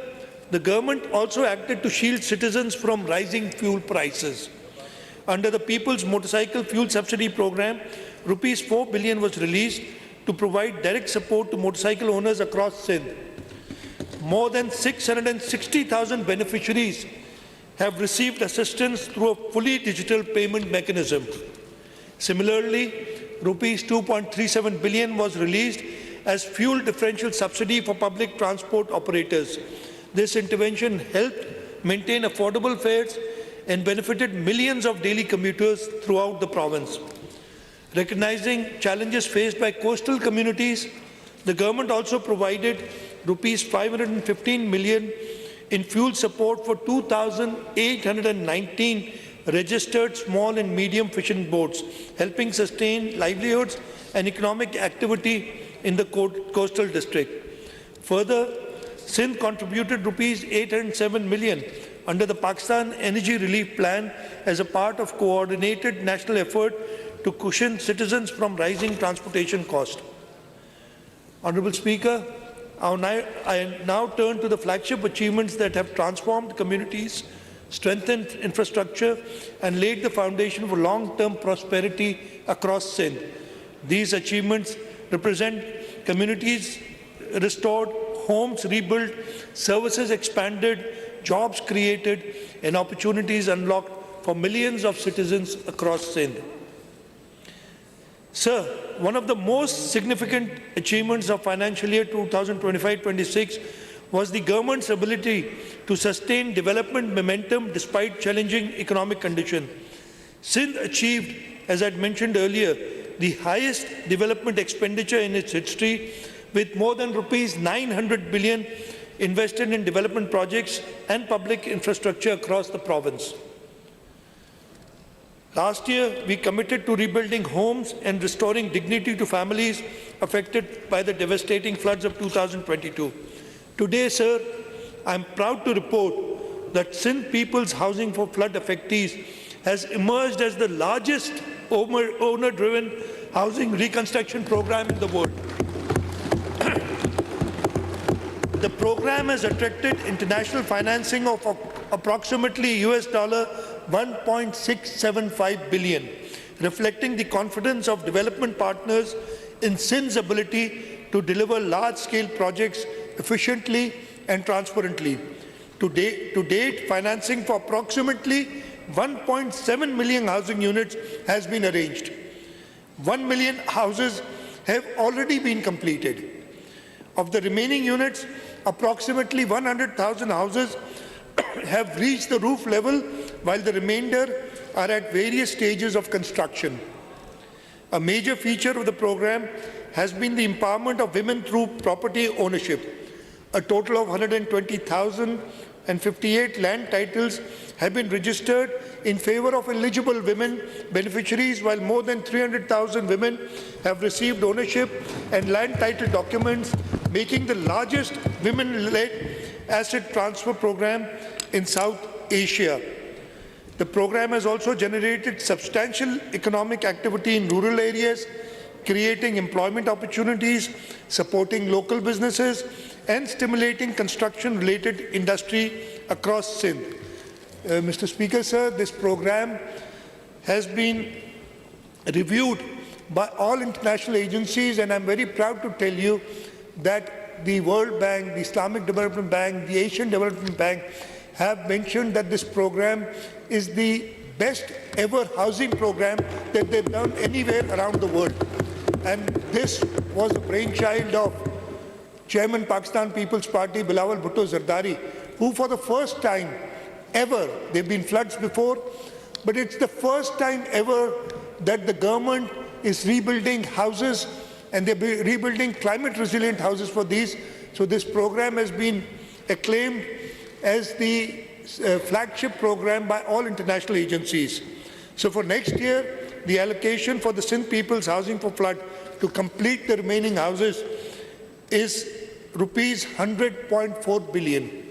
the government also acted to shield citizens from rising fuel prices. Under the People's Motorcycle Fuel Subsidy Program, rupees 4 billion was released to provide direct support to motorcycle owners across Sindh. More than 660,000 beneficiaries have received assistance through a fully digital payment mechanism. Similarly, rupees 2.37 billion was released as fuel differential subsidy for public transport operators. This intervention helped maintain affordable fares and benefited millions of daily commuters throughout the province. Recognizing challenges faced by coastal communities, the government also provided rupees 515 million in fuel support for 2,819 registered small and medium fishing boats, helping sustain livelihoods and economic activity in the coastal district. Further, Sindh contributed rupees 807 million under the Pakistan Energy Relief Plan as a part of coordinated national effort to cushion citizens from rising transportation costs. Honourable Speaker, I now turn to the flagship achievements that have transformed communities, strengthened infrastructure, and laid the foundation for long-term prosperity across Sindh. These achievements represent communities restored, homes rebuilt, services expanded, jobs created, and opportunities unlocked for millions of citizens across Sindh. Sir, one of the most significant achievements of financial year 2025-26 was the government's ability to sustain development momentum despite challenging economic conditions. Sindh achieved, as I mentioned earlier, the highest development expenditure in its history, with more than rupees 900 billion invested in development projects and public infrastructure across the province. Last year, we committed to rebuilding homes and restoring dignity to families affected by the devastating floods of 2022. Today, sir, I am proud to report that Sindh People's Housing for Flood Affectees has emerged as the largest owner-driven housing reconstruction program in the world. The program has attracted international financing of approximately $1.675 billion, reflecting the confidence of development partners in Sindh's ability to deliver large-scale projects efficiently and transparently. To date, financing for approximately 1.7 million housing units has been arranged. 1 million houses have already been completed. Of the remaining units, approximately 100,000 houses have reached the roof level, while the remainder are at various stages of construction. A major feature of the program has been the empowerment of women through property ownership. A total of 120,058 land titles have been registered in favor of eligible women beneficiaries, while more than 300,000 women have received ownership and land title documents, making the largest women-led asset transfer program in South Asia. The program has also generated substantial economic activity in rural areas, creating employment opportunities, supporting local businesses, and stimulating construction-related industry across Sindh. Mr. Speaker, sir, this program has been reviewed by all international agencies, and I'm very proud to tell you that the World Bank, the Islamic Development Bank, the Asian Development Bank have mentioned that this program is the best ever housing program that they've done anywhere around the world. And this was a brainchild of Chairman Pakistan People's Party, Bilawal Bhutto Zardari, who for the first time ever, there have been floods before, but it's the first time ever that the government is rebuilding houses, and they're rebuilding climate resilient houses for these. So this program has been acclaimed as the flagship program by all international agencies. So for next year, the allocation for the Sindh People's Housing for Flood to complete the remaining houses is rupees 100.4 billion.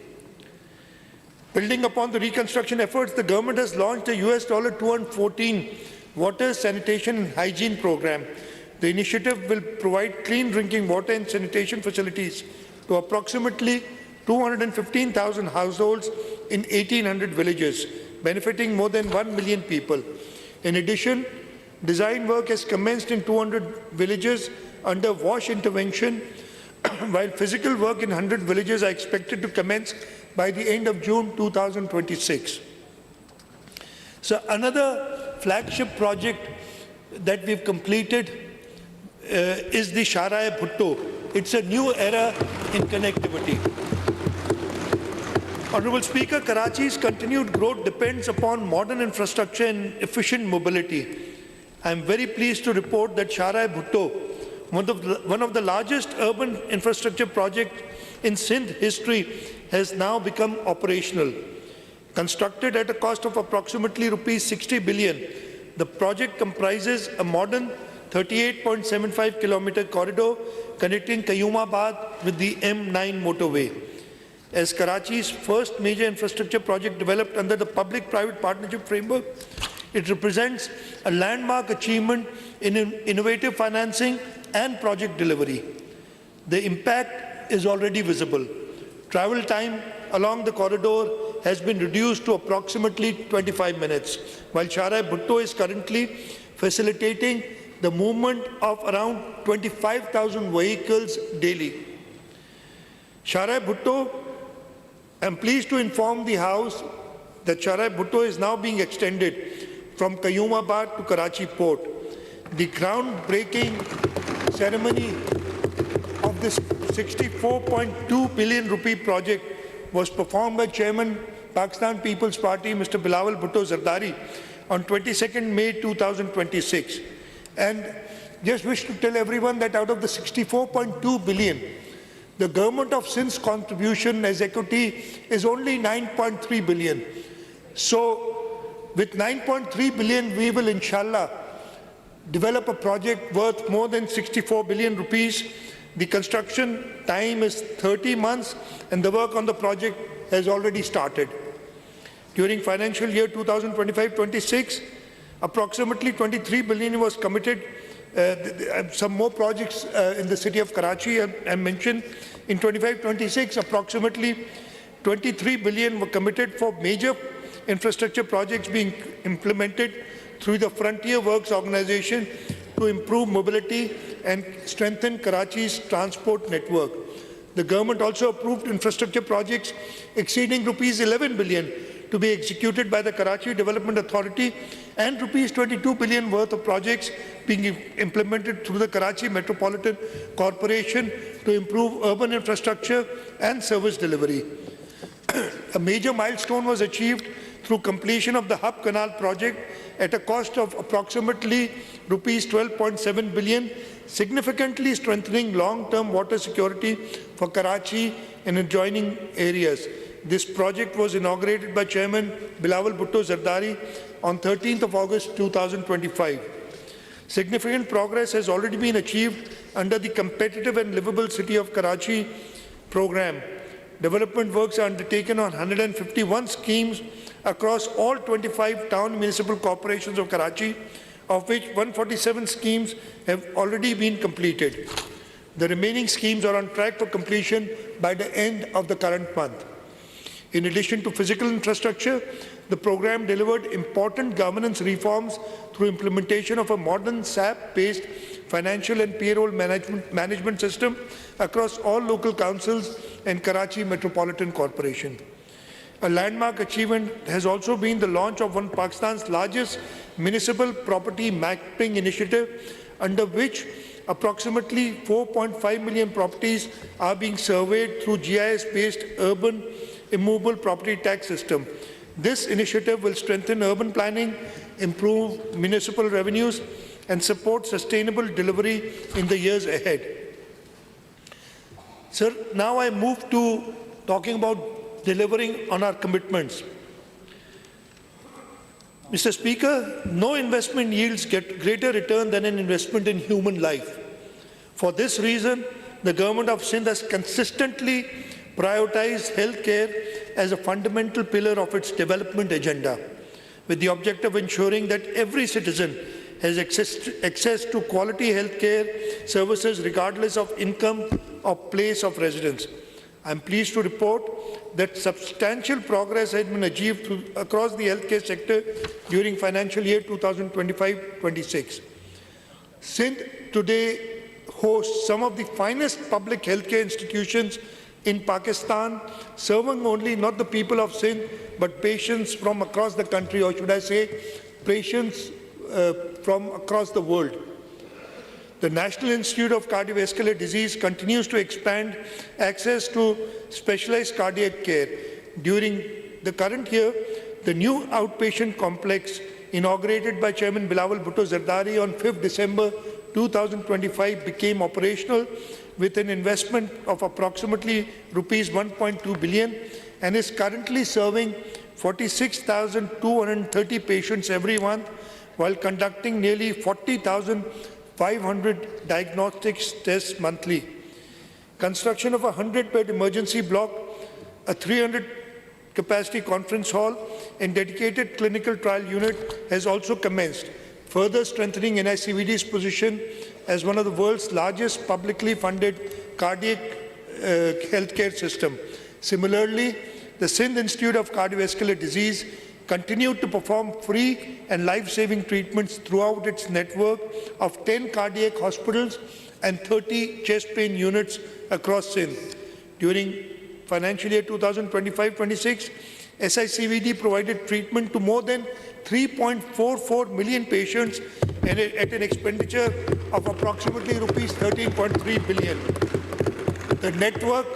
Building upon the reconstruction efforts, the government has launched a $214 water, sanitation and hygiene program. The initiative will provide clean drinking water and sanitation facilities to approximately 215,000 households in 1,800 villages, benefiting more than 1 million people. In addition, design work has commenced in 200 villages under wash intervention, while physical work in 100 villages are expected to commence by the end of June 2026. So another flagship project that we've completed is the Shah Bhutto. It's a new era in connectivity. Honorable Speaker, Karachi's continued growth depends upon modern infrastructure and efficient mobility. I am very pleased to report that Shah Bhutto, one of the largest urban infrastructure projects in Sindh history, has now become operational. Constructed at a cost of approximately rupees 60 billion, the project comprises a modern 38.75-kilometer corridor connecting Qayyumabad with the M9 motorway. As Karachi's first major infrastructure project developed under the public-private partnership framework, it represents a landmark achievement in innovative financing and project delivery. The impact is already visible. Travel time along the corridor has been reduced to approximately 25 minutes, while Shah Bhutto is currently facilitating the movement of around 25,000 vehicles daily. Shah Bhutto, I'm pleased to inform the House that Shah Bhutto is now being extended from Qayyumabad to Karachi Port. The groundbreaking ceremony of this 64.2 billion rupee project was performed by Chairman Pakistan People's Party, Mr. Bilawal Bhutto Zardari, on 22nd May 2026. And just wish to tell everyone that out of the 64.2 billion, the government of Sindh's contribution as equity is only 9.3 billion. So with 9.3 billion, we will inshallah develop a project worth more than 64 billion rupees. The construction time is 30 months and the work on the project has already started. During financial year 2025-26, approximately 23 billion was committed. Some more projects in the city of Karachi I mentioned. In 25-26, approximately 23 billion were committed for major infrastructure projects being implemented through the Frontier Works organization to improve mobility and strengthen Karachi's transport network. The government also approved infrastructure projects exceeding rupees 11 billion to be executed by the Karachi Development Authority and rupees 22 billion worth of projects being implemented through the Karachi Metropolitan Corporation to improve urban infrastructure and service delivery. A major milestone was achieved through completion of the Hub Canal project at a cost of approximately rupees 12.7 billion, significantly strengthening long-term water security for Karachi and adjoining areas. This project was inaugurated by Chairman Bilawal Bhutto Zardari on 13th of August 2025. Significant progress has already been achieved under the Competitive and Livable City of Karachi program. Development works are undertaken on 151 schemes across all 25 town municipal corporations of Karachi, of which 147 schemes have already been completed. The remaining schemes are on track for completion by the end of the current month. In addition to physical infrastructure, the program delivered important governance reforms through implementation of a modern SAP-based financial and payroll management system across all local councils and Karachi Metropolitan Corporation. A landmark achievement has also been the launch of one of Pakistan's largest municipal property mapping initiative, under which approximately 4.5 million properties are being surveyed through GIS-based urban immovable property tax system. This initiative will strengthen urban planning, improve municipal revenues, and support sustainable delivery in the years ahead. Sir, now I move to talking about delivering on our commitments. Mr. Speaker, no investment yields greater return than an investment in human life. For this reason, the government of Sindh has consistently prioritized healthcare as a fundamental pillar of its development agenda, with the objective of ensuring that every citizen has access to quality healthcare services regardless of income or place of residence. I am pleased to report that substantial progress has been achieved across the healthcare sector during financial year 2025-26. Sindh today hosts some of the finest public healthcare institutions in Pakistan, serving only not the people of Sindh, but patients from across the country, or should I say, patients from across the world. The National Institute of Cardiovascular Disease continues to expand access to specialized cardiac care. During the current year, the new outpatient complex inaugurated by Chairman Bilawal Bhutto Zardari on 5th December 2025 became operational with an investment of approximately rupees 1.2 billion and is currently serving 46,230 patients every month while conducting nearly 40,500 diagnostics tests monthly. Construction of a 100-bed emergency block, a 300-capacity conference hall and dedicated clinical trial unit has also commenced, further strengthening NICVD's position as one of the world's largest publicly funded cardiac healthcare system. Similarly, the Sindh Institute of Cardiovascular Disease continued to perform free and life-saving treatments throughout its network of 10 cardiac hospitals and 30 chest pain units across Sindh. During financial year 2025-26, SICVD provided treatment to more than 3.44 million patients and at an expenditure of approximately rupees 13.3 billion. The network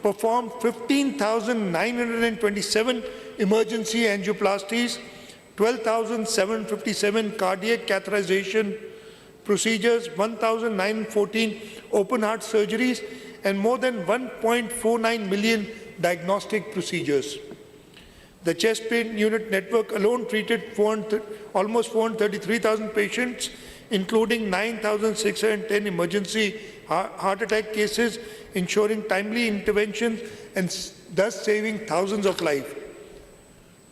performed 15,927 emergency angioplasties, 12,757 cardiac catheterization procedures, 1,914 open heart surgeries, and more than 1.49 million diagnostic procedures. The chest pain unit network alone treated almost 433,000 patients, including 9,610 emergency heart attack cases, ensuring timely interventions and thus saving thousands of lives.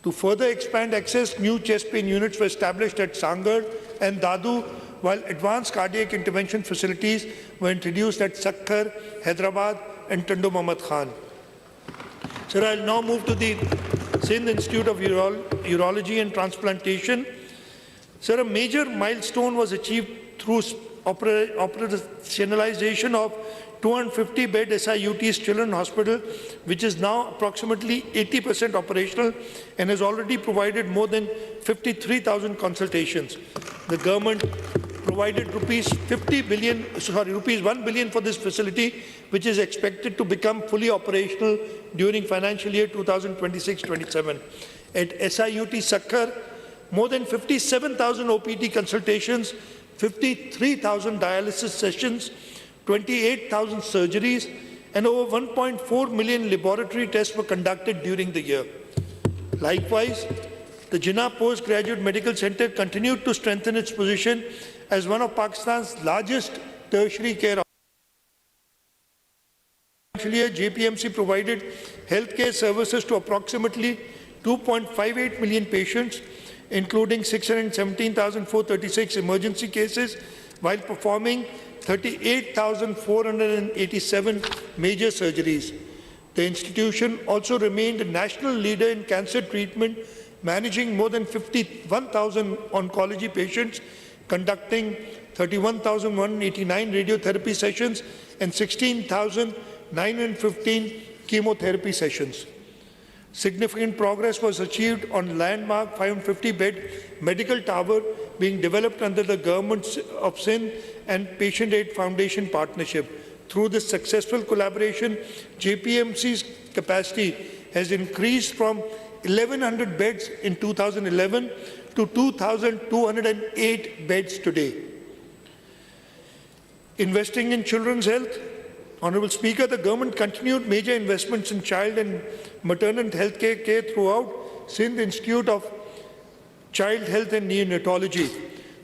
To further expand access, new chest pain units were established at Sangar and Dadu, while advanced cardiac intervention facilities were introduced at Sakkar, Hyderabad, and Tando Muhammad Khan. Sir, I'll now move to the Sindh Institute of Urology and Transplantation. Sir, a major milestone was achieved through operationalization of 250-bed SIUT's Children's Hospital, which is now approximately 80% operational and has already provided more than 53,000 consultations. The government provided rupees 1 billion for this facility, which is expected to become fully operational during financial year 2026-27. At SIUT Sakkar, more than 57,000 OPT consultations, 53,000 dialysis sessions, 28,000 surgeries, and over 1.4 million laboratory tests were conducted during the year. Likewise, the Jinnah Postgraduate Medical Center continued to strengthen its position as one of Pakistan's largest tertiary care hospitals. JPMC provided healthcare services to approximately 2.58 million patients, including 617,436 emergency cases, while performing 38,487 major surgeries. The institution also remained a national leader in cancer treatment, managing more than 51,000 oncology patients, conducting 31,189 radiotherapy sessions and 16,915 chemotherapy sessions. Significant progress was achieved on landmark 550-bed medical tower being developed under the Government of Sindh and Patient Aid Foundation partnership. Through this successful collaboration, JPMC's capacity has increased from 1,100 beds in 2011 to 2,208 beds today. Investing in children's health. Honorable Speaker, the government continued major investments in child and maternal health care throughout Sindh Institute of Child Health and Neonatology.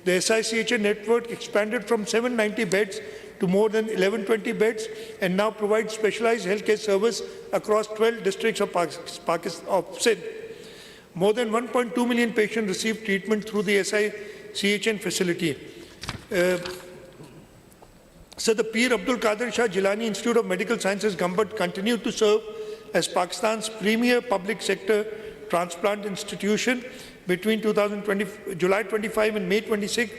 The SICHN network expanded from 790 beds to more than 1120 beds and now provides specialized healthcare service across 12 districts of Sindh. More than 1.2 million patients received treatment through the SICHN facility. So the Peer Abdul Qadir Shah Jilani Institute of Medical Sciences, Gambut, continued to serve as Pakistan's premier public sector transplant institution. Between July 25 and May 26,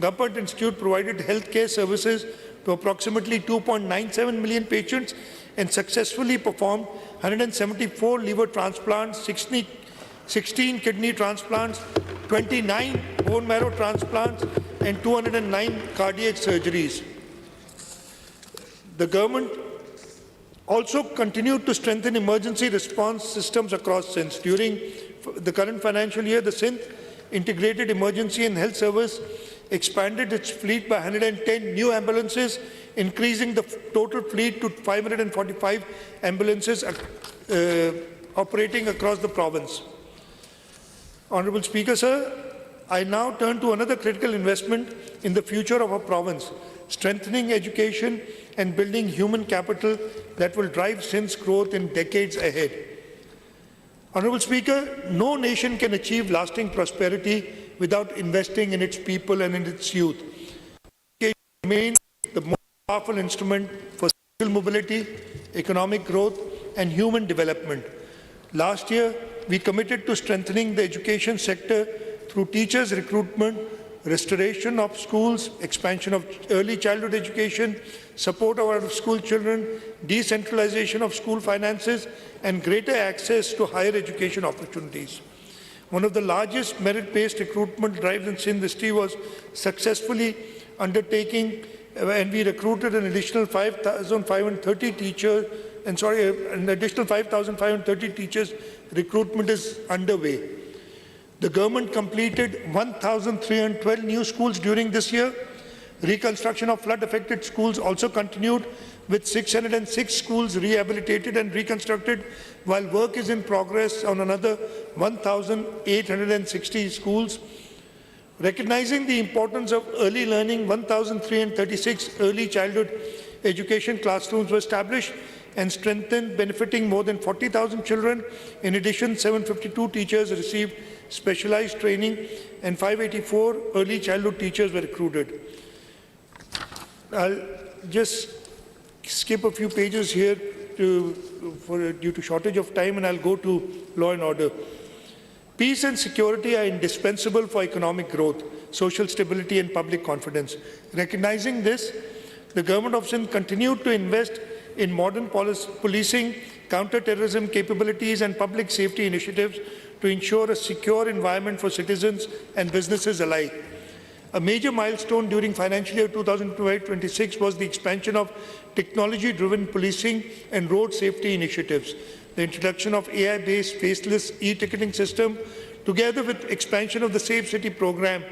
Gambut Institute provided healthcare services to approximately 2.97 million patients and successfully performed 174 liver transplants, 16 kidney transplants, 29 bone marrow transplants, and 209 cardiac surgeries. The government also continued to strengthen emergency response systems across Sindh. During the current financial year, the Sindh Integrated Emergency and Health Service expanded its fleet by 110 new ambulances, increasing the total fleet to 545 ambulances operating across the province. Honorable Speaker, sir, I now turn to another critical investment in the future of our province, strengthening education and building human capital that will drive Sindh's growth in decades ahead. Honorable Speaker, no nation can achieve lasting prosperity without investing in its people and in its youth. Education remains the most powerful instrument for social mobility, economic growth, and human development. Last year, we committed to strengthening the education sector through teachers' recruitment, restoration of schools, expansion of early childhood education, support of out-of-school children, decentralization of school finances, and greater access to higher education opportunities. One of the largest merit-based recruitment drives in Sindh history was successfully undertaking, and we recruited an additional 5,530 teachers, an additional 5,530 teachers. Recruitment is underway. The government completed 1,312 new schools during this year. Reconstruction of flood-affected schools also continued, with 606 schools rehabilitated and reconstructed, while work is in progress on another 1,860 schools. Recognizing the importance of early learning, 1,336 early childhood education classrooms were established and strengthened, benefiting more than 40,000 children. In addition, 752 teachers received specialized training and 584 early childhood teachers were recruited. I'll just skip a few pages here due to shortage of time, and I'll go to law and order. Peace and security are indispensable for economic growth, social stability, and public confidence. Recognizing this, the government of Sindh continued to invest in modern policing, counter-terrorism capabilities, and public safety initiatives to ensure a secure environment for citizens and businesses alike. A major milestone during financial year 2025-26 was the expansion of technology-driven policing and road safety initiatives. The introduction of AI-based faceless e-ticketing system, together with expansion of the Safe City program,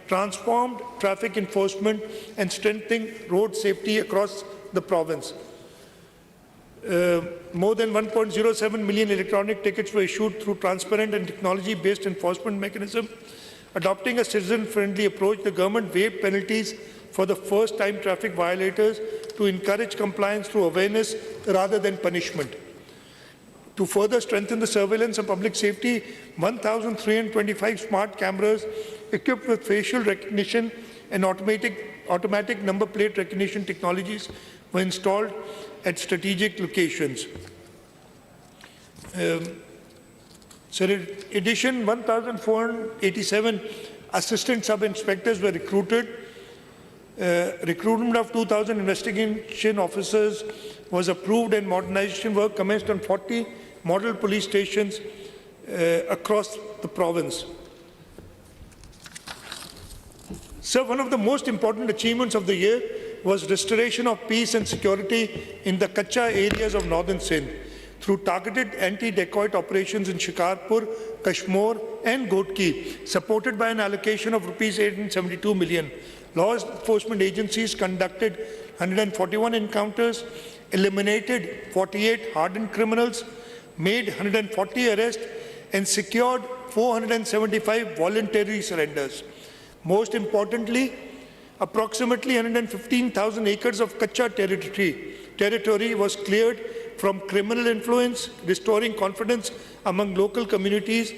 transformed traffic enforcement and strengthening road safety across the province. More than 1.07 million electronic tickets were issued through transparent and technology-based enforcement mechanism. Adopting a citizen-friendly approach, the government waived penalties for the first-time traffic violators to encourage compliance through awareness rather than punishment. To further strengthen the surveillance and public safety, 1,325 smart cameras equipped with facial recognition and automatic number plate recognition technologies were installed at strategic locations. In addition, 1,487 assistant sub-inspectors were recruited. Recruitment of 2,000 investigation officers was approved, and modernization work commenced on 40 model police stations across the province. So one of the most important achievements of the year was restoration of peace and security in the Kacha areas of northern Sindh through targeted anti-dacoit operations in Shikarpur, Kashmir and Gotki, supported by an allocation of Rs 872 million. Law enforcement agencies conducted 141 encounters, eliminated 48 hardened criminals, made 140 arrests, and secured 475 voluntary surrenders. Most importantly, approximately 115,000 acres of Kacha territory was cleared from criminal influence, restoring confidence among local communities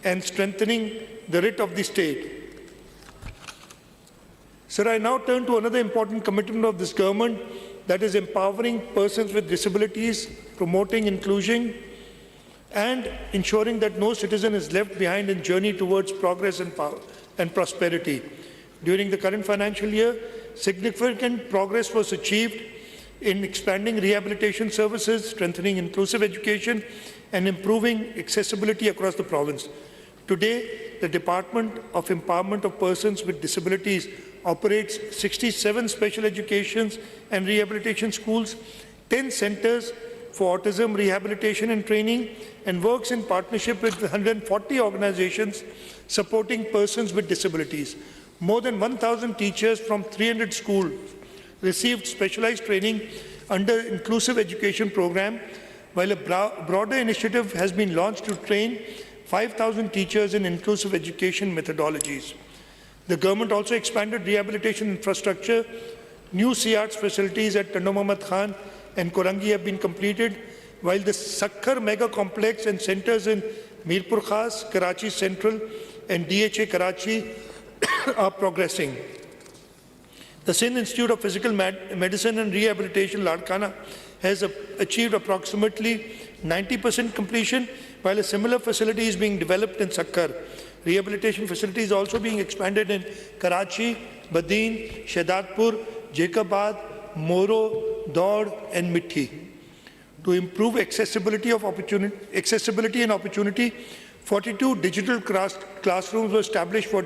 and strengthening the writ of the state. Sir, I now turn to another important commitment of this government, that is empowering persons with disabilities, promoting inclusion, and ensuring that no citizen is left behind in journey towards progress and prosperity. During the current financial year, significant progress was achieved in expanding rehabilitation services, strengthening inclusive education, and improving accessibility across the province. Today, the Department of Empowerment of Persons with Disabilities operates 67 special education and rehabilitation schools, 10 centers for autism rehabilitation and training, and works in partnership with 140 organizations supporting persons with disabilities. More than 1,000 teachers from 300 schools received specialized training under inclusive education program, while a broader initiative has been launched to train 5,000 teachers in inclusive education methodologies. The government also expanded rehabilitation infrastructure. New CARTS facilities at Tando Muhammad Khan and Korangi have been completed, while the Sakhar Mega Complex and centers in Mirpur Khas, Karachi Central and DHA Karachi are progressing. The Sindh Institute of Physical Medicine and Rehabilitation, Ladkhana, has achieved approximately 90% completion, while a similar facility is being developed in Sakhar. Rehabilitation facilities also being expanded in Karachi, Badin, Shahdatpur, Jacobabad, Moro, Daud and Mithi. To improve accessibility and opportunity, 42 digital classrooms were established for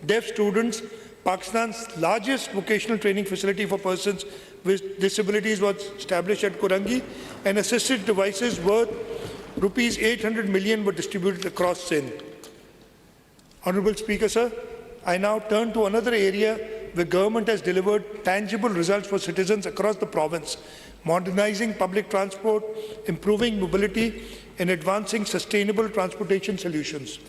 deaf students. Pakistan's largest vocational training facility for persons with disabilities was established at Korangi, and assisted devices worth rupees 800 million were distributed across Sindh. Honorable Speaker, sir, I now turn to another area where government has delivered tangible results for citizens across the province, modernizing public transport, improving mobility, and advancing sustainable transportation solutions.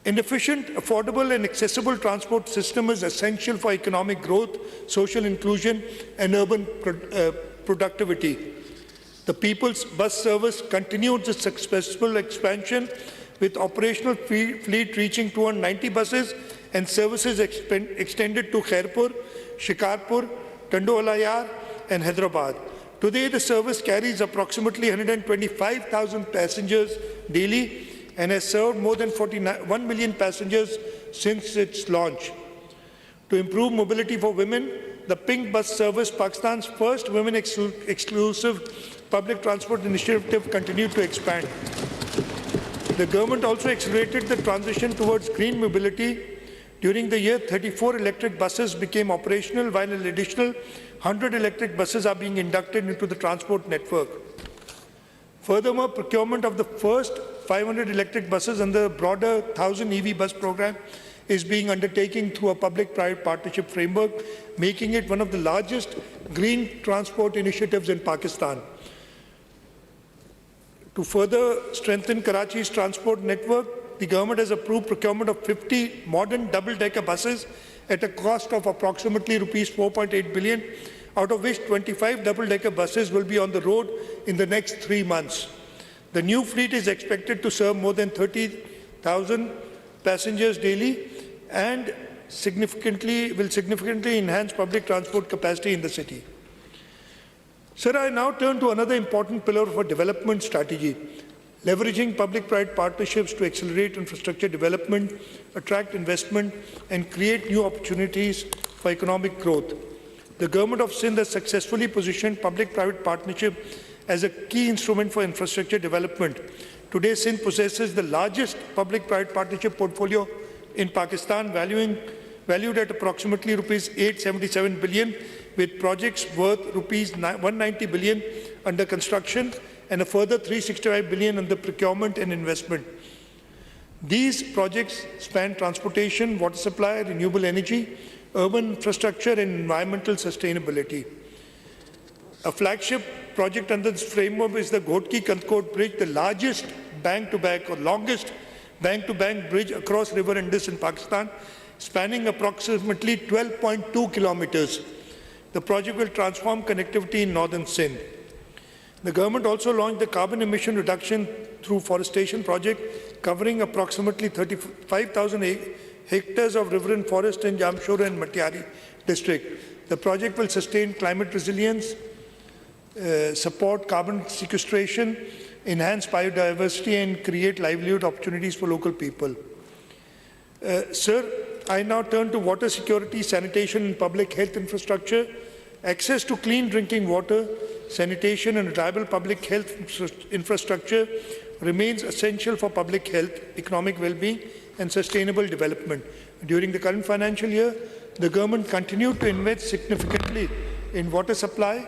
An efficient, affordable, and accessible transport system is essential for economic growth, social inclusion, and urban productivity. The People's Bus Service continued its successful expansion, with operational fleet reaching 290 buses and services extended to Khairpur, Shikarpur, Tandolayar, and Hyderabad. Today, the service carries approximately 125,000 passengers daily and has served more than 1 million passengers since its launch. To improve mobility for women, the Pink Bus Service, Pakistan's first women-exclusive public transport initiative, continued to expand. The government also accelerated the transition towards green mobility. During the year, 34 electric buses became operational, while an additional 100 electric buses are being inducted into the transport network. Furthermore, procurement of the first 500 electric buses under the broader 1,000 EV bus program is being undertaken through a public-private partnership framework, making it one of the largest green transport initiatives in Pakistan. To further strengthen Karachi's transport network, the government has approved procurement of 50 modern double-decker buses at a cost of approximately rupees 4.8 billion, out of which 25 double-decker buses will be on the road in the next 3 months. The new fleet is expected to serve more than 30,000 passengers daily and will significantly enhance public transport capacity in the city. Sir, I now turn to another important pillar of our development strategy, leveraging public-private partnerships to accelerate infrastructure development, attract investment, and create new opportunities for economic growth. The Government of Sindh has successfully positioned public-private partnership as a key instrument for infrastructure development. Today, Sindh possesses the largest public-private partnership portfolio in Pakistan, valued at approximately rupees 877 billion, with projects worth rupees 190 billion under construction and a further 365 billion under procurement and investment. These projects span transportation, water supply, renewable energy, urban infrastructure, and environmental sustainability. A flagship project under this framework is the Ghotki-Kantkot Bridge, the largest bank-to-bank or longest bank-to-bank bridge across River Indus in Pakistan, spanning approximately 12.2 kilometers. The project will transform connectivity in northern Sindh. The government also launched the carbon emission reduction through forestation project, covering approximately 35,000 hectares of riverine forest in Jamshora and Matiari district. The project will sustain climate resilience, support carbon sequestration, enhance biodiversity, and create livelihood opportunities for local people. Sir, I now turn to water security, sanitation, and public health infrastructure. Access to clean drinking water, sanitation, and reliable public health infrastructure remains essential for public health, economic well-being, and sustainable development. During the current financial year, the government continued to invest significantly in water supply,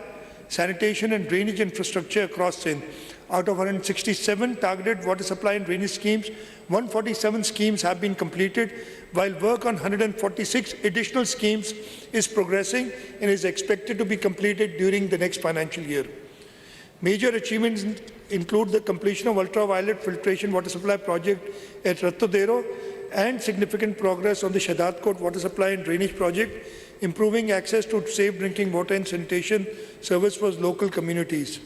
sanitation, and drainage infrastructure across Sindh. Out of 167 targeted water supply and drainage schemes, 147 schemes have been completed, while work on 146 additional schemes is progressing and is expected to be completed during the next financial year. Major achievements include the completion of ultraviolet filtration water supply project at Rattodero and significant progress on the Shahdatkot water supply and drainage project, improving access to safe drinking water and sanitation service for local communities.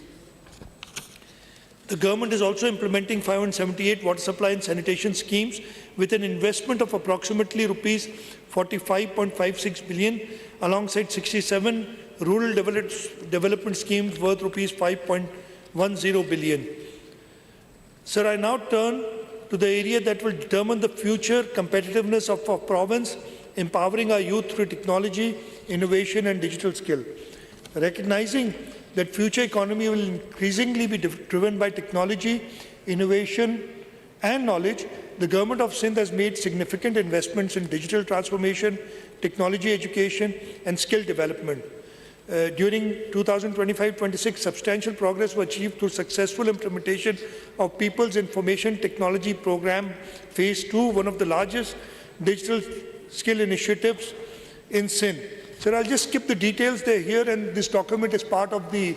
The government is also implementing 578 water supply and sanitation schemes with an investment of approximately rupees 45.56 billion, alongside 67 rural development schemes worth rupees 5.10 billion. Sir, I now turn to the area that will determine the future competitiveness of our province, empowering our youth through technology, innovation and digital skill. Recognizing that future economy will increasingly be driven by technology, innovation and knowledge, the Government of Sindh has made significant investments in digital transformation, technology education and skill development. During 2025-26, substantial progress was achieved through successful implementation of People's Information Technology Program Phase 2, one of the largest digital skill initiatives in Sindh. Sir, I'll just skip the details. They're here, and this document is part of the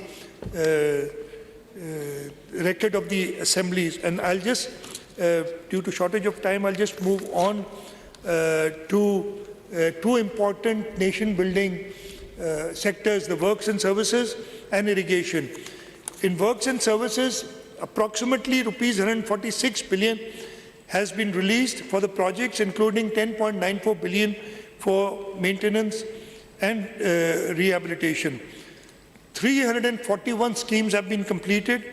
record of the assemblies. And I'll just, due to shortage of time, I'll just move on to two important nation-building sectors, the works and services and irrigation. In works and services, approximately rupees 146 billion has been released for the projects, including 10.94 billion for maintenance and rehabilitation. 341 schemes have been completed.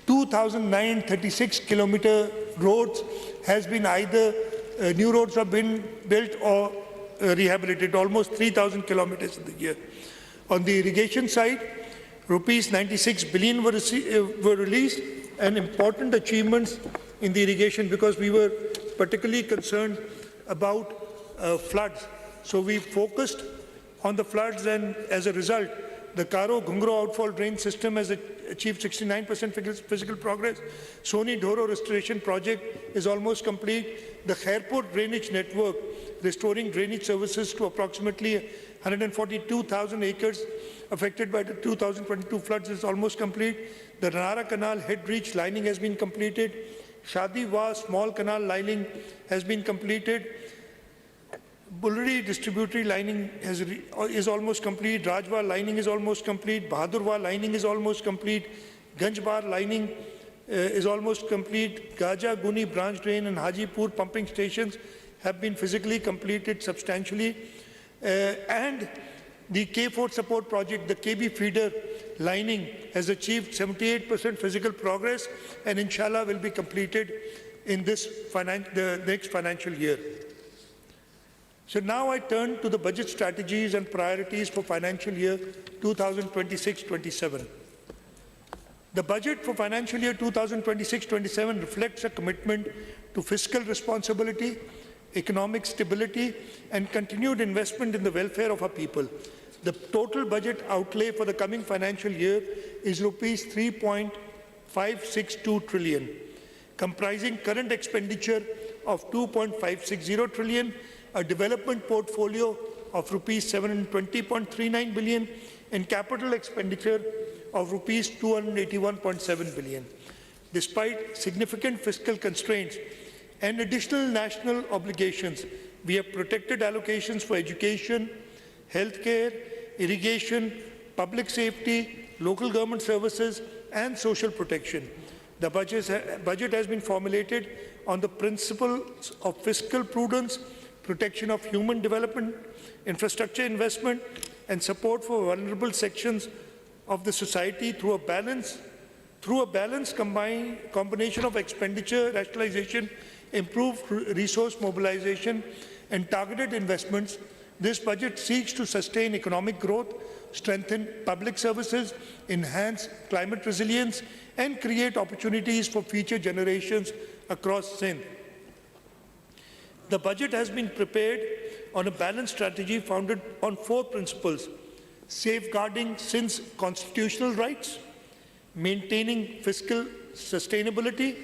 2,936 kilometer roads has been either new roads have been built or rehabilitated, almost 3,000 kilometers in the year. On the irrigation side, rupees 96 billion were released, and important achievements in the irrigation because we were particularly concerned about floods. So we focused on the floods, and as a result, the Karo-Ghungro outfall drain system has achieved 69% physical progress. Soni Dhoro restoration project is almost complete. The Khairpur drainage network, restoring drainage services to approximately 142,000 acres affected by the 2022 floods, is almost complete. The Nara Canal head reach lining has been completed. Shadi Wa small canal lining has been completed. Bulleri distributary lining is almost complete. Rajwa lining is almost complete. Bahadurwa lining is almost complete. Ganjbar lining is almost complete. Gaja, Guni branch drain and Hajipur pumping stations have been physically completed substantially. And the K4 support project, the KB feeder lining, has achieved 78% physical progress and inshallah will be completed in the next financial year. So now I turn to the budget strategies and priorities for financial year 2026-27. The budget for financial year 2026-27 reflects a commitment to fiscal responsibility, economic stability, and continued investment in the welfare of our people. The total budget outlay for the coming financial year is rupees 3.562 trillion, comprising current expenditure of 2.560 trillion, a development portfolio of rupees 720.39 billion, and capital expenditure of rupees 281.7 billion. Despite significant fiscal constraints and additional national obligations, we have protected allocations for education, healthcare, irrigation, public safety, local government services, and social protection. The budget has been formulated on the principles of fiscal prudence, protection of human development, infrastructure investment, and support for vulnerable sections of the society through a balanced combination of expenditure rationalization, improved resource mobilization, and targeted investments. This budget seeks to sustain economic growth, strengthen public services, enhance climate resilience, and create opportunities for future generations across Sindh. The budget has been prepared on a balanced strategy founded on 4 principles: safeguarding Sindh's constitutional rights, maintaining fiscal sustainability,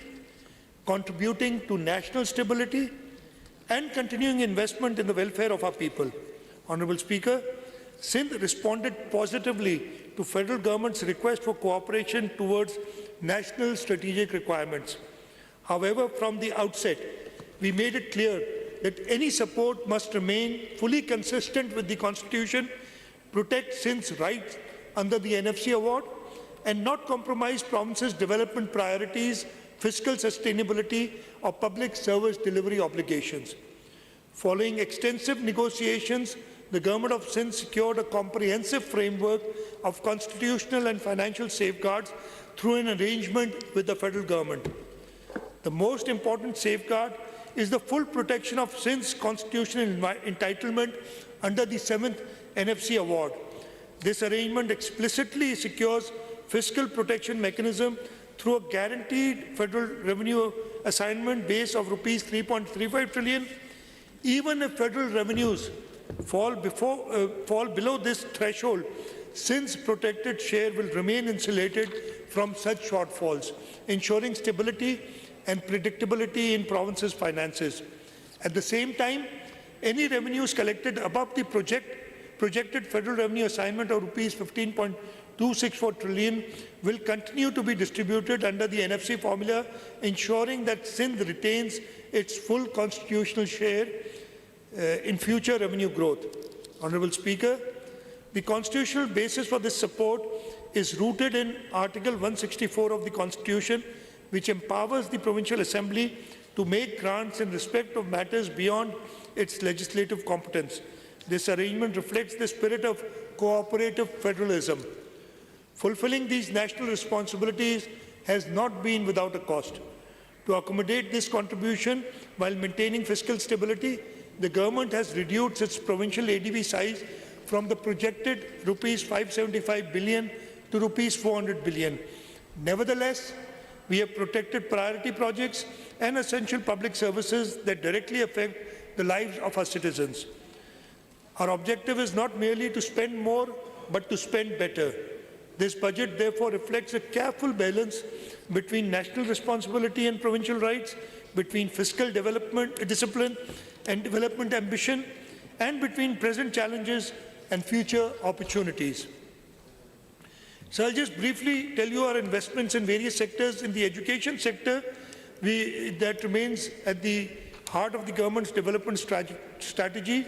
contributing to national stability, and continuing investment in the welfare of our people. Honourable Speaker, Sindh responded positively to federal government's request for cooperation towards national strategic requirements. However, from the outset, we made it clear that any support must remain fully consistent with the Constitution, protect Sindh's rights under the NFC award, and not compromise province's development priorities, fiscal sustainability, or public service delivery obligations. Following extensive negotiations, the Government of Sindh secured a comprehensive framework of constitutional and financial safeguards through an arrangement with the federal government. The most important safeguard is the full protection of Sindh's constitutional entitlement under the 7th NFC award. This arrangement explicitly secures fiscal protection mechanism through a guaranteed federal revenue assignment base of rupees 3.35 trillion. Even if federal revenues fall below this threshold, Sindh's protected share will remain insulated from such shortfalls, ensuring stability and predictability in province's finances. At the same time, any revenues collected above the projected federal revenue assignment of rupees 15.264 trillion will continue to be distributed under the NFC formula, ensuring that Sindh retains its full constitutional share in future revenue growth. Honourable Speaker, the constitutional basis for this support is rooted in Article 164 of the Constitution, which empowers the Provincial Assembly to make grants in respect of matters beyond its legislative competence. This arrangement reflects the spirit of cooperative federalism. Fulfilling these national responsibilities has not been without a cost. To accommodate this contribution while maintaining fiscal stability, the government has reduced its provincial ADB size from the projected rupees 575 billion to rupees 400 billion. Nevertheless, we have protected priority projects and essential public services that directly affect the lives of our citizens. Our objective is not merely to spend more, but to spend better. This budget therefore reflects a careful balance between national responsibility and provincial rights, between fiscal development discipline and development ambition, and between present challenges and future opportunities. So I'll just briefly tell you our investments in various sectors. In the education sector, that remains at the heart of the government's development strategy.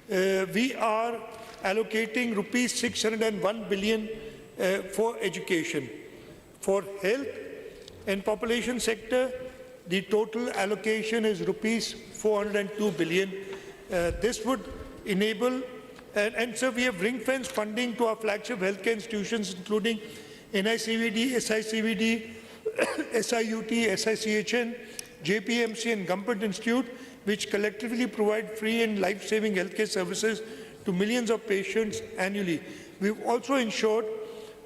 We are allocating rupees 601 billion for education. For health and population sector, the total allocation is rupees 402 billion. This would enable, and so we have ring-fence funding to our flagship healthcare institutions, including NICVD, SICVD, SIUT, SICHN, JPMC and Government Institute, which collectively provide free and life-saving healthcare services to millions of patients annually. We've also ensured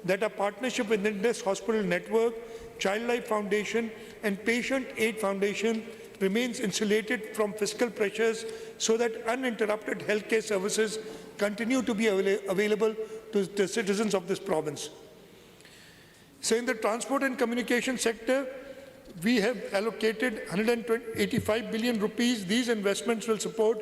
that our partnership with Indus Hospital Network, Child Life Foundation and Patient Aid Foundation remains insulated from fiscal pressures so that uninterrupted healthcare services continue to be available to the citizens of this province. So in the transport and communication sector, we have allocated 185 billion rupees. These investments will support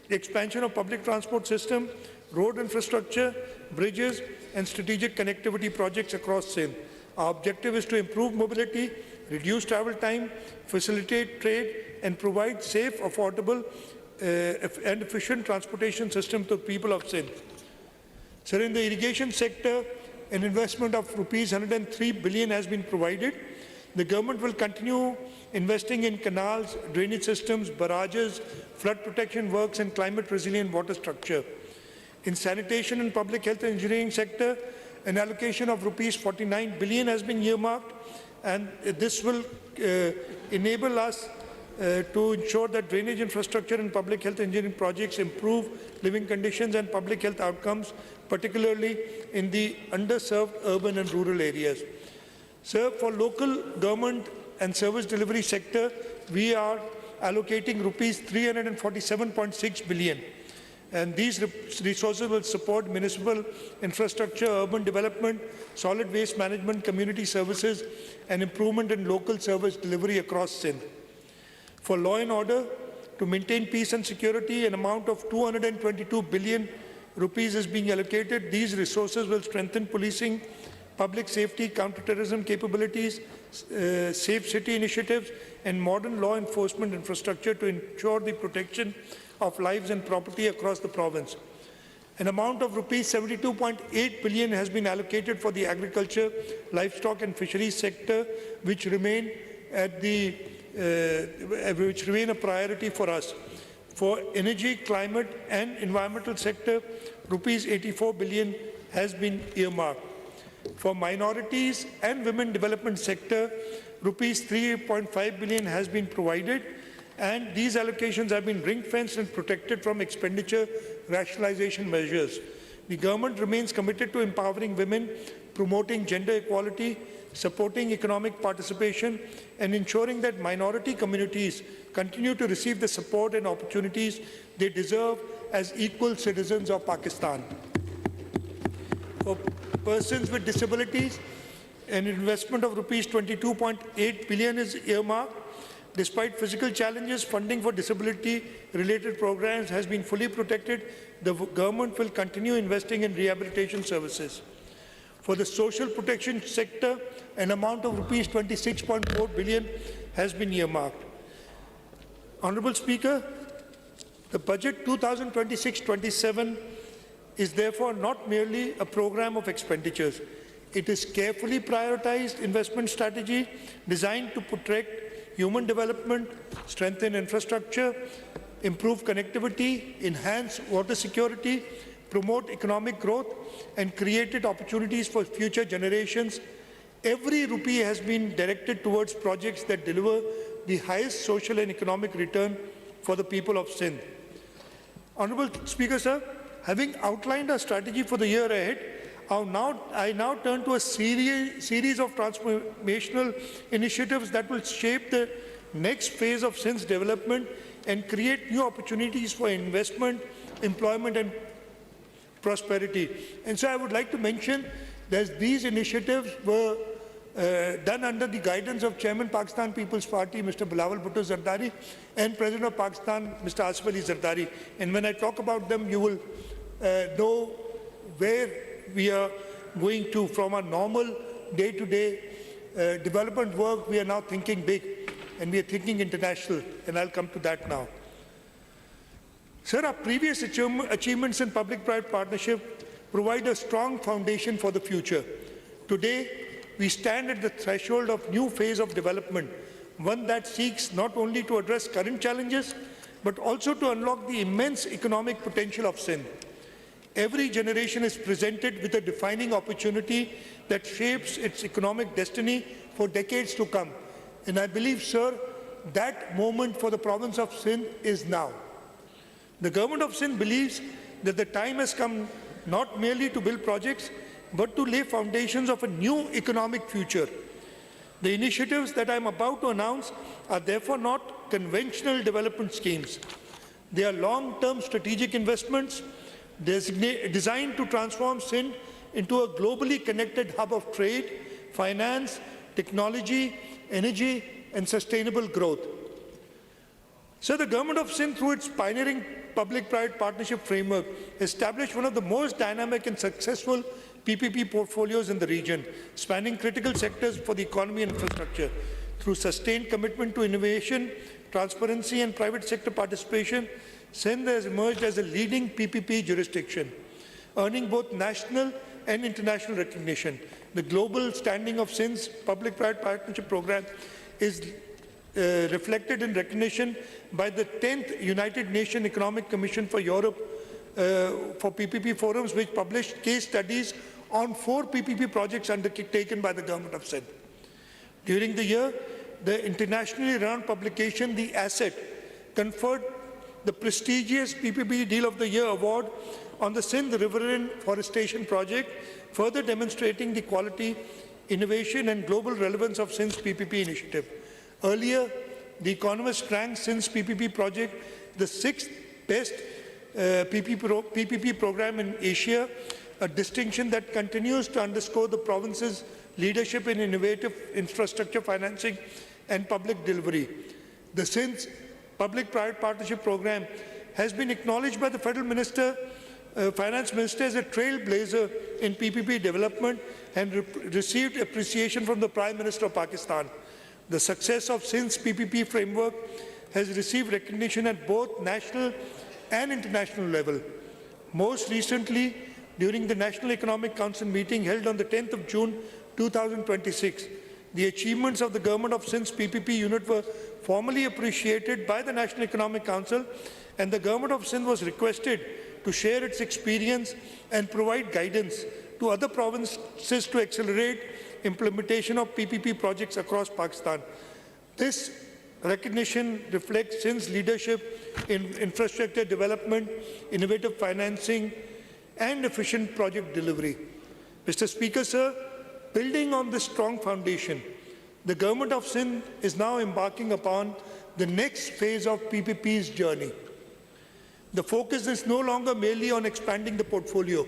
expansion of public transport system, road infrastructure, bridges, and strategic connectivity projects across Sindh. Our objective is to improve mobility, reduce travel time, facilitate trade, and provide safe, affordable, and efficient transportation system to the people of Sindh. So in the irrigation sector, an investment of rupees 103 billion has been provided. The government will continue investing in canals, drainage systems, barrages, flood protection works, and climate-resilient water structure. In sanitation and public health engineering sector, an allocation of rupees 49 billion has been earmarked, and this will enable us to ensure that drainage infrastructure and public health engineering projects improve living conditions and public health outcomes, particularly in the underserved urban and rural areas. So for local government and service delivery sector, we are allocating rupees 347.6 billion. And these resources will support municipal infrastructure, urban development, solid waste management, community services, and improvement in local service delivery across Sindh. For law and order, to maintain peace and security, an amount of 222 billion rupees is being allocated. These resources will strengthen policing, public safety, counterterrorism capabilities, safe city initiatives, and modern law enforcement infrastructure to ensure the protection of lives and property across the province. An amount of rupees 72.8 billion has been allocated for the agriculture, livestock and fisheries sector, which remain a priority for us. For energy, climate and environmental sector, rupees 84 billion has been earmarked. For minorities and women development sector, rupees 3.5 billion has been provided, and these allocations have been ring-fenced and protected from expenditure rationalization measures. The government remains committed to empowering women, promoting gender equality, supporting economic participation, and ensuring that minority communities continue to receive the support and opportunities they deserve as equal citizens of Pakistan. For persons with disabilities, an investment of rupees 22.8 billion is earmarked. Despite physical challenges, funding for disability-related programs has been fully protected. The government will continue investing in rehabilitation services. For the social protection sector, an amount of rupees 26.4 billion has been earmarked. Honorable Speaker, the budget 2026-27 is therefore not merely a program of expenditures. It is carefully prioritized investment strategy designed to protect human development, strengthen infrastructure, improve connectivity, enhance water security, promote economic growth, and create opportunities for future generations. Every rupee has been directed towards projects that deliver the highest social and economic return for the people of Sindh. Honorable Speaker, sir, having outlined our strategy for the year ahead, I now turn to a series of transformational initiatives that will shape the next phase of Sindh's development and create new opportunities for investment, employment, and prosperity. And so I would like to mention that these initiatives were done under the guidance of Chairman Pakistan People's Party, Mr. Bilawal Bhutto Zardari, and President of Pakistan, Mr. Asif Ali Zardari. And when I talk about them, you will know where we are going to. From our normal day-to-day development work, we are now thinking big, and we are thinking international, and I'll come to that now. Sir, our previous achievements in public-private partnership provide a strong foundation for the future. Today, we stand at the threshold of a new phase of development, one that seeks not only to address current challenges, but also to unlock the immense economic potential of Sindh. Every generation is presented with a defining opportunity that shapes its economic destiny for decades to come. And I believe, sir, that moment for the province of Sindh is now. The government of Sindh believes that the time has come not merely to build projects, but to lay foundations of a new economic future. The initiatives that I am about to announce are therefore not conventional development schemes. They are long-term strategic investments designed to transform Sindh into a globally connected hub of trade, finance, technology, energy, and sustainable growth. So the government of Sindh, through its pioneering public-private partnership framework, established one of the most dynamic and successful PPP portfolios in the region, spanning critical sectors for the economy and infrastructure. Through sustained commitment to innovation, transparency, and private sector participation, Sindh has emerged as a leading PPP jurisdiction, earning both national and international recognition. The global standing of Sindh's public-private partnership program is reflected in recognition by the 10th United Nations Economic Commission for Europe for PPP forums, which published case studies on 4 PPP projects undertaken by the government of Sindh. During the year, the internationally renowned publication, The Asset, conferred the prestigious PPP Deal of the Year award on the Sindh Riverine Forestation Project, further demonstrating the quality, innovation, and global relevance of Sindh's PPP initiative. Earlier, The Economist ranked Sindh's PPP project the 6th best PPP program in Asia, a distinction that continues to underscore the province's leadership in innovative infrastructure financing and public delivery. The Sindh's public-private partnership program has been acknowledged by the Federal Finance Minister as a trailblazer in PPP development and received appreciation from the Prime Minister of Pakistan. The success of Sindh's PPP framework has received recognition at both national and international level. Most recently, during the National Economic Council meeting held on the 10th of June 2026, the achievements of the government of Sindh's PPP unit were formally appreciated by the National Economic Council, and the government of Sindh was requested to share its experience and provide guidance to other provinces to accelerate implementation of PPP projects across Pakistan. This recognition reflects Sindh's leadership in infrastructure development, innovative financing, and efficient project delivery. Mr. Speaker, sir, building on this strong foundation, the Government of Sindh is now embarking upon the next phase of PPP's journey. The focus is no longer merely on expanding the portfolio.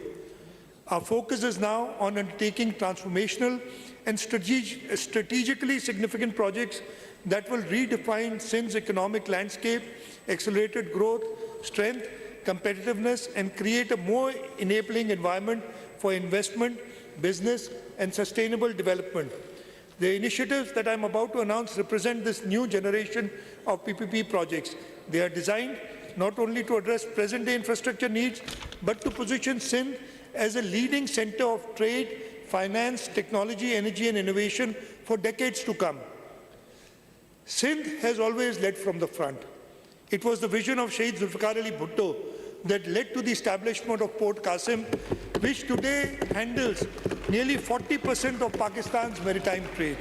Our focus is now on undertaking transformational and strategically significant projects that will redefine Sindh's economic landscape, accelerated growth, strength, competitiveness, and create a more enabling environment for investment, business, and sustainable development. The initiatives that I am about to announce represent this new generation of PPP projects. They are designed not only to address present-day infrastructure needs, but to position Sindh as a leading center of trade, finance, technology, energy, and innovation for decades to come. Sindh has always led from the front. It was the vision of Shahid Zulfikar Ali Bhutto that led to the establishment of Port Qasim, which today handles nearly 40% of Pakistan's maritime trade.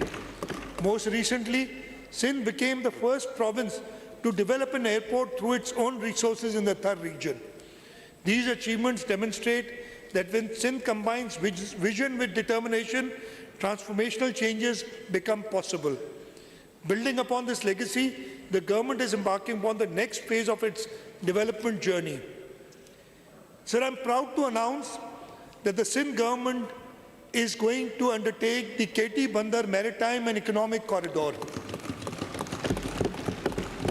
Most recently, Sindh became the first province to develop an airport through its own resources in the Thar region. These achievements demonstrate that when Sindh combines vision with determination, transformational changes become possible. Building upon this legacy, the government is embarking upon the next phase of its development journey. Sir, I'm proud to announce that the Sindh government is going to undertake the KT Bandar Maritime and Economic Corridor.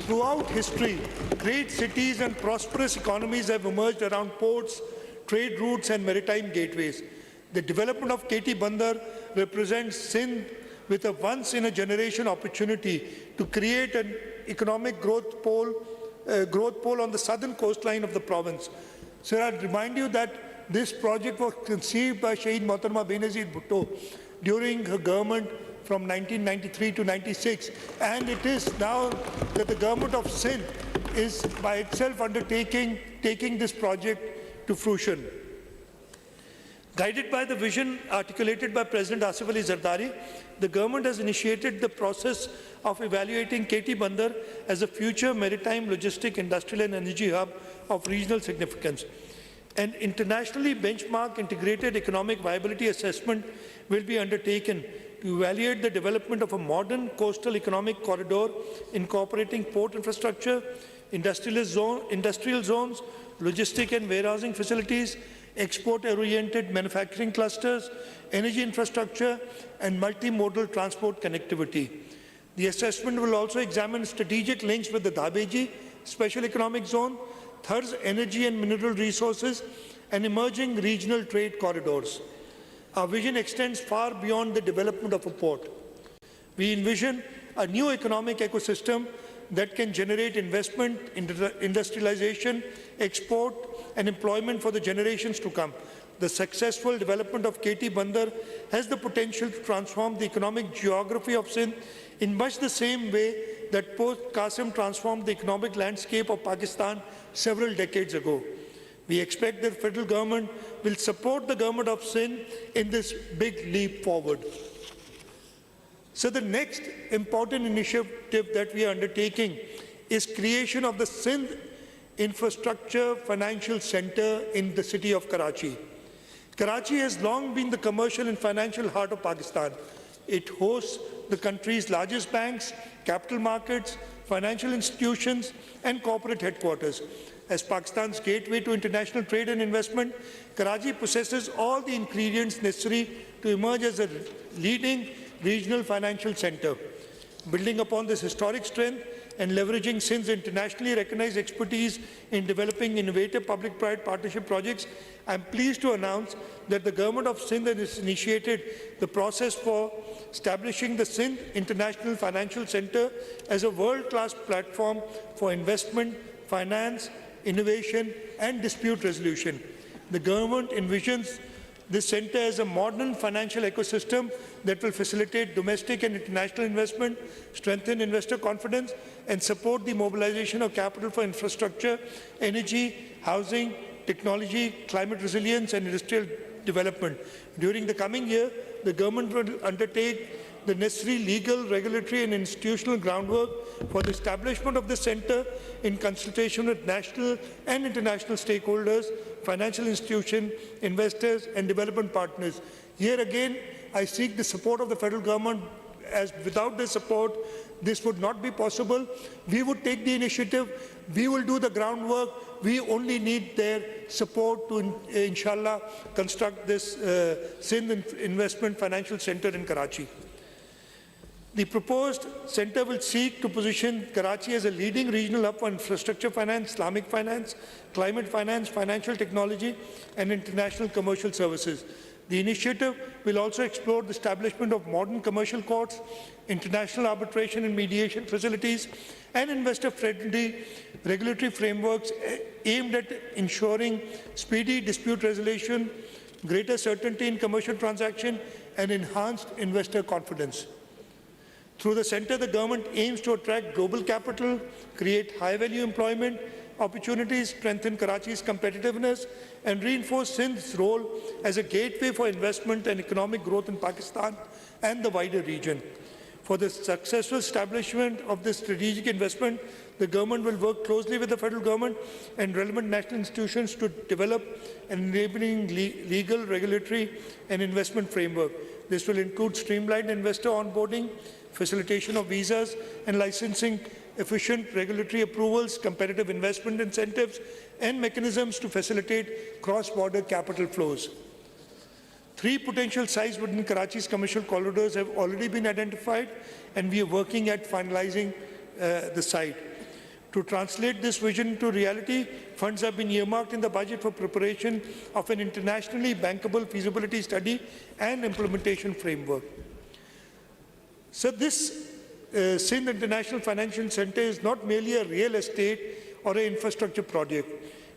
Throughout history, great cities and prosperous economies have emerged around ports, trade routes, and maritime gateways. The development of KT Bandar represents Sindh with a once-in-a-generation opportunity to create an economic growth pole on the southern coastline of the province. Sir, I'd remind you that this project was conceived by Shahid Mohtarma Benazir Bhutto during her government from 1993 to 96, and it is now that the government of Sindh is by itself taking this project to fruition. Guided by the vision articulated by President Asif Ali Zardari, the government has initiated the process of evaluating KT Bandar as a future maritime, logistic, industrial and energy hub of regional significance. An internationally benchmarked integrated economic viability assessment will be undertaken to evaluate the development of a modern coastal economic corridor incorporating port infrastructure, industrial zones, logistic and warehousing facilities, export-oriented manufacturing clusters, energy infrastructure, and multimodal transport connectivity. The assessment will also examine strategic links with the Dhabeji Special Economic Zone, Thar's energy and mineral resources, and emerging regional trade corridors. Our vision extends far beyond the development of a port. We envision a new economic ecosystem that can generate investment, industrialization, export, and employment for the generations to come. The successful development of KT Bandar has the potential to transform the economic geography of Sindh in much the same way that Port Qasim transformed the economic landscape of Pakistan several decades ago. We expect that the federal government will support the government of Sindh in this big leap forward. So the next important initiative that we are undertaking is creation of the Sindh Infrastructure Financial Center in the city of Karachi. Karachi has long been the commercial and financial heart of Pakistan. It hosts the country's largest banks, capital markets, financial institutions, and corporate headquarters. As Pakistan's gateway to international trade and investment, Karachi possesses all the ingredients necessary to emerge as a leading regional financial center. Building upon this historic strength and leveraging Sindh's internationally recognized expertise in developing innovative public-private partnership projects, I am pleased to announce that the government of Sindh has initiated the process for establishing the Sindh International Financial Center as a world-class platform for investment, finance, innovation, and dispute resolution. The government envisions this center as a modern financial ecosystem that will facilitate domestic and international investment, strengthen investor confidence, and support the mobilization of capital for infrastructure, energy, housing, technology, climate resilience, and industrial development. During the coming year, the government will undertake the necessary legal, regulatory and institutional groundwork for the establishment of the centre in consultation with national and international stakeholders, financial institutions, investors and development partners. Here again, I seek the support of the federal government, as without their support, this would not be possible. We would take the initiative, we will do the groundwork, we only need their support to, inshallah, construct this Sindh Investment Financial Centre in Karachi. The proposed centre will seek to position Karachi as a leading regional hub for infrastructure finance, Islamic finance, climate finance, financial technology and international commercial services. The initiative will also explore the establishment of modern commercial courts, international arbitration and mediation facilities, and investor-friendly regulatory frameworks aimed at ensuring speedy dispute resolution, greater certainty in commercial transaction, and enhanced investor confidence. Through the centre, the government aims to attract global capital, create high-value employment opportunities, strengthen Karachi's competitiveness, and reinforce Sindh's role as a gateway for investment and economic growth in Pakistan and the wider region. For the successful establishment of this strategic investment, the government will work closely with the federal government and relevant national institutions to develop an enabling legal, regulatory, and investment framework. This will include streamlined investor onboarding, facilitation of visas and licensing, efficient regulatory approvals, competitive investment incentives, and mechanisms to facilitate cross-border capital flows. 3 potential sites within Karachi's commercial corridors have already been identified, and we are working at finalizing the site. To translate this vision into reality, funds have been earmarked in the budget for preparation of an internationally bankable feasibility study and implementation framework. So this Sindh International Financial Centre is not merely a real estate or an infrastructure project.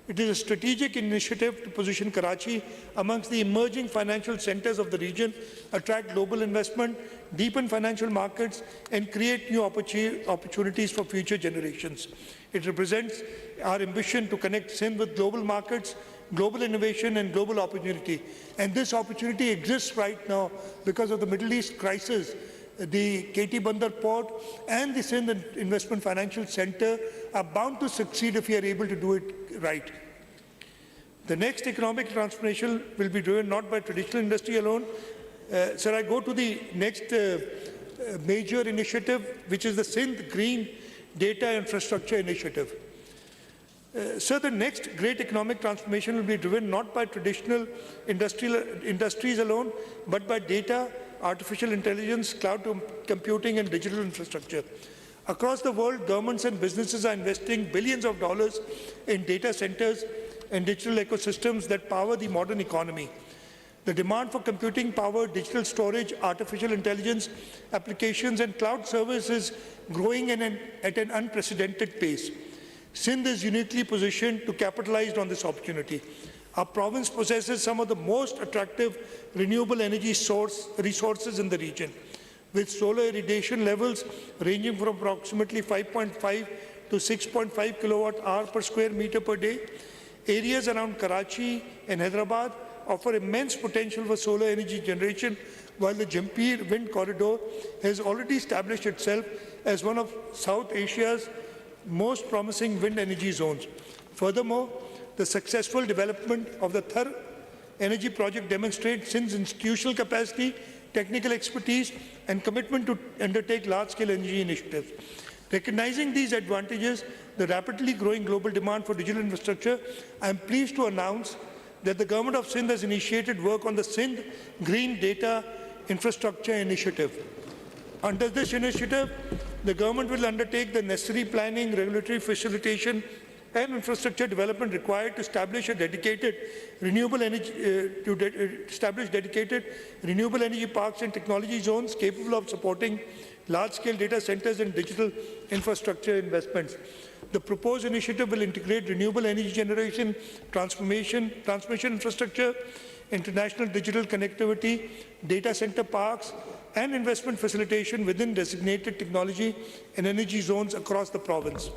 It is a strategic initiative to position Karachi amongst the emerging financial centres of the region, attract global investment, deepen financial markets, and create new opportunities for future generations. It represents our ambition to connect Sindh with global markets, global innovation, and global opportunity. And this opportunity exists right now because of the Middle East crisis. The KT Bandar Port and the Sindh Investment Financial Centre are bound to succeed if we are able to do it right. The next economic transformation will be driven not by traditional industry alone. Sir, I go to the next major initiative, which is the Sindh Green Data Infrastructure Initiative. So the next great economic transformation will be driven not by traditional industries alone, but by data, artificial intelligence, cloud computing, and digital infrastructure. Across the world, governments and businesses are investing billions of dollars in data centers and digital ecosystems that power the modern economy. The demand for computing power, digital storage, artificial intelligence applications, and cloud services is growing at an unprecedented pace. Sindh is uniquely positioned to capitalize on this opportunity. Our province possesses some of the most attractive renewable energy resources in the region, with solar irradiation levels ranging from approximately 5.5 to 6.5 kilowatt-hour per square meter per day. Areas around Karachi and Hyderabad offer immense potential for solar energy generation, while the Jampir Wind Corridor has already established itself as one of South Asia's most promising wind energy zones. Furthermore, the successful development of the Thar energy project demonstrates Sindh's institutional capacity, technical expertise, and commitment to undertake large-scale energy initiatives. Recognizing these advantages, the rapidly growing global demand for digital infrastructure, I am pleased to announce that the Government of Sindh has initiated work on the Sindh Green Data Infrastructure Initiative. Under this initiative, the government will undertake the necessary planning, regulatory facilitation, and infrastructure development required to establish a dedicated renewable energy renewable energy parks and technology zones capable of supporting large-scale data centers and digital infrastructure investments. The proposed initiative will integrate renewable energy generation, transmission infrastructure, international digital connectivity, data center parks, and investment facilitation within designated technology and energy zones across the province.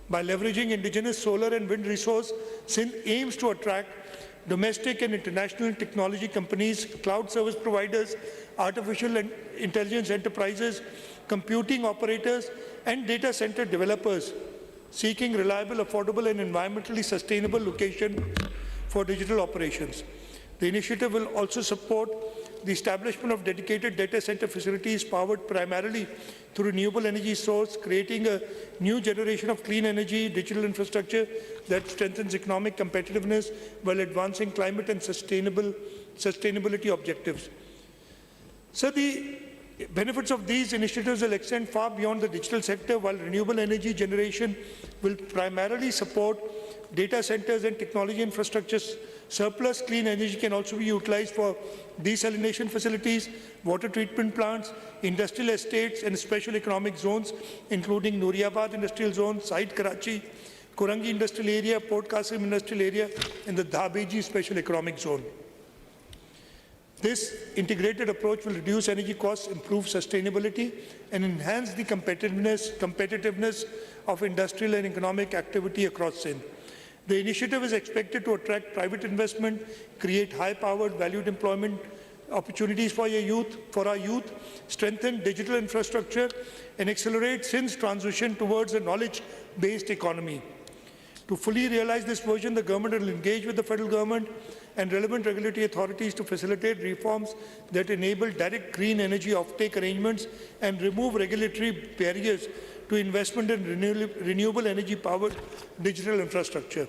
By leveraging indigenous solar and wind resource, Sindh aims to attract domestic and international technology companies, cloud service providers, artificial intelligence enterprises, computing operators, and data center developers seeking reliable, affordable, and environmentally sustainable location for digital operations. The initiative will also support the establishment of dedicated data center facilities powered primarily through renewable energy source, creating a new generation of clean energy digital infrastructure that strengthens economic competitiveness while advancing climate and sustainability objectives. So the benefits of these initiatives will extend far beyond the digital sector, while renewable energy generation will primarily support data centers and technology infrastructures. Surplus clean energy can also be utilized for desalination facilities, water treatment plants, industrial estates, and special economic zones, including Nooriabad Industrial Zone, Site Karachi, Kurangi Industrial Area, Port Qasim Industrial Area, and the Dhabeji Special Economic Zone. This integrated approach will reduce energy costs, improve sustainability, and enhance the competitiveness of industrial and economic activity across Sindh. The initiative is expected to attract private investment, create high-powered, valued employment opportunities for our youth, strengthen digital infrastructure, and accelerate Sindh's transition towards a knowledge-based economy. To fully realize this vision, the government will engage with the federal government and relevant regulatory authorities to facilitate reforms that enable direct green energy offtake arrangements and remove regulatory barriers to investment in renewable energy-powered digital infrastructure.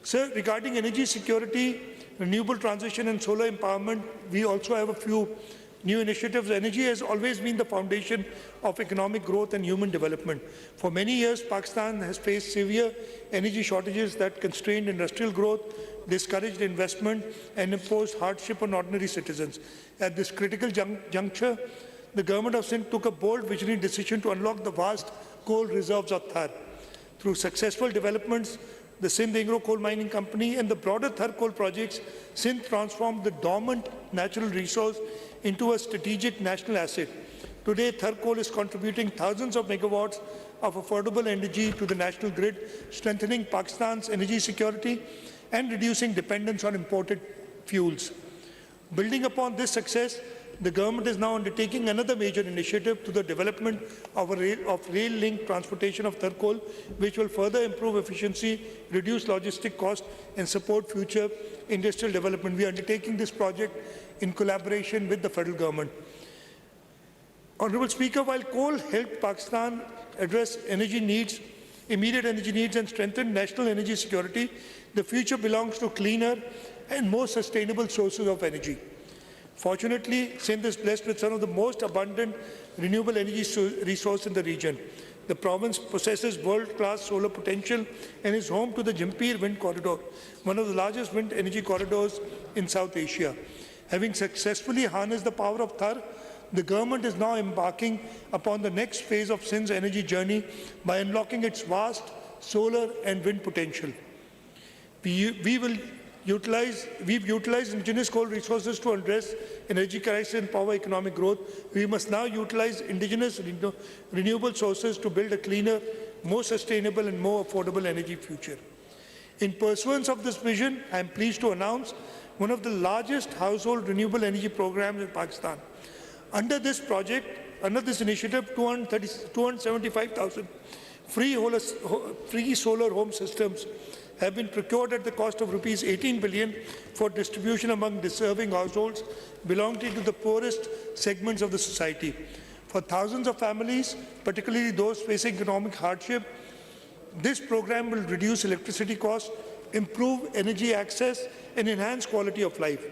Sir, regarding energy security, renewable transition and solar empowerment, we also have a few new initiatives. Energy has always been the foundation of economic growth and human development. For many years, Pakistan has faced severe energy shortages that constrained industrial growth, discouraged investment, and imposed hardship on ordinary citizens. At this critical juncture, the government of Sindh took a bold visionary decision to unlock the vast coal reserves of Thar. Through successful developments, the Sindh Agro Coal Mining Company and the broader Thar coal projects, Sindh transformed the dormant natural resource into a strategic national asset. Today, Thar coal is contributing thousands of megawatts of affordable energy to the national grid, strengthening Pakistan's energy security and reducing dependence on imported fuels. Building upon this success, the government is now undertaking another major initiative to the development of rail-linked transportation of Thar coal, which will further improve efficiency, reduce logistic costs, and support future industrial development. We are undertaking this project in collaboration with the federal government. Honorable Speaker, while coal helped Pakistan address immediate energy needs and strengthen national energy security, the future belongs to cleaner and more sustainable sources of energy. Fortunately, Sindh is blessed with some of the most abundant renewable energy resource in the region. The province possesses world-class solar potential and is home to the Jampir Wind Corridor, one of the largest wind energy corridors in South Asia. Having successfully harnessed the power of Thar, the government is now embarking upon the next phase of Sindh's energy journey by unlocking its vast solar and wind potential. We've utilized indigenous coal resources to address energy crisis and power economic growth. We must now utilize indigenous renewable sources to build a cleaner, more sustainable and more affordable energy future. In pursuance of this vision, I am pleased to announce one of the largest household renewable energy programs in Pakistan. Under this initiative, 275,000 free solar home systems have been procured at the cost of rupees 18 billion for distribution among deserving households belonging to the poorest segments of the society. For thousands of families, particularly those facing economic hardship, this program will reduce electricity costs, improve energy access, and enhance quality of life.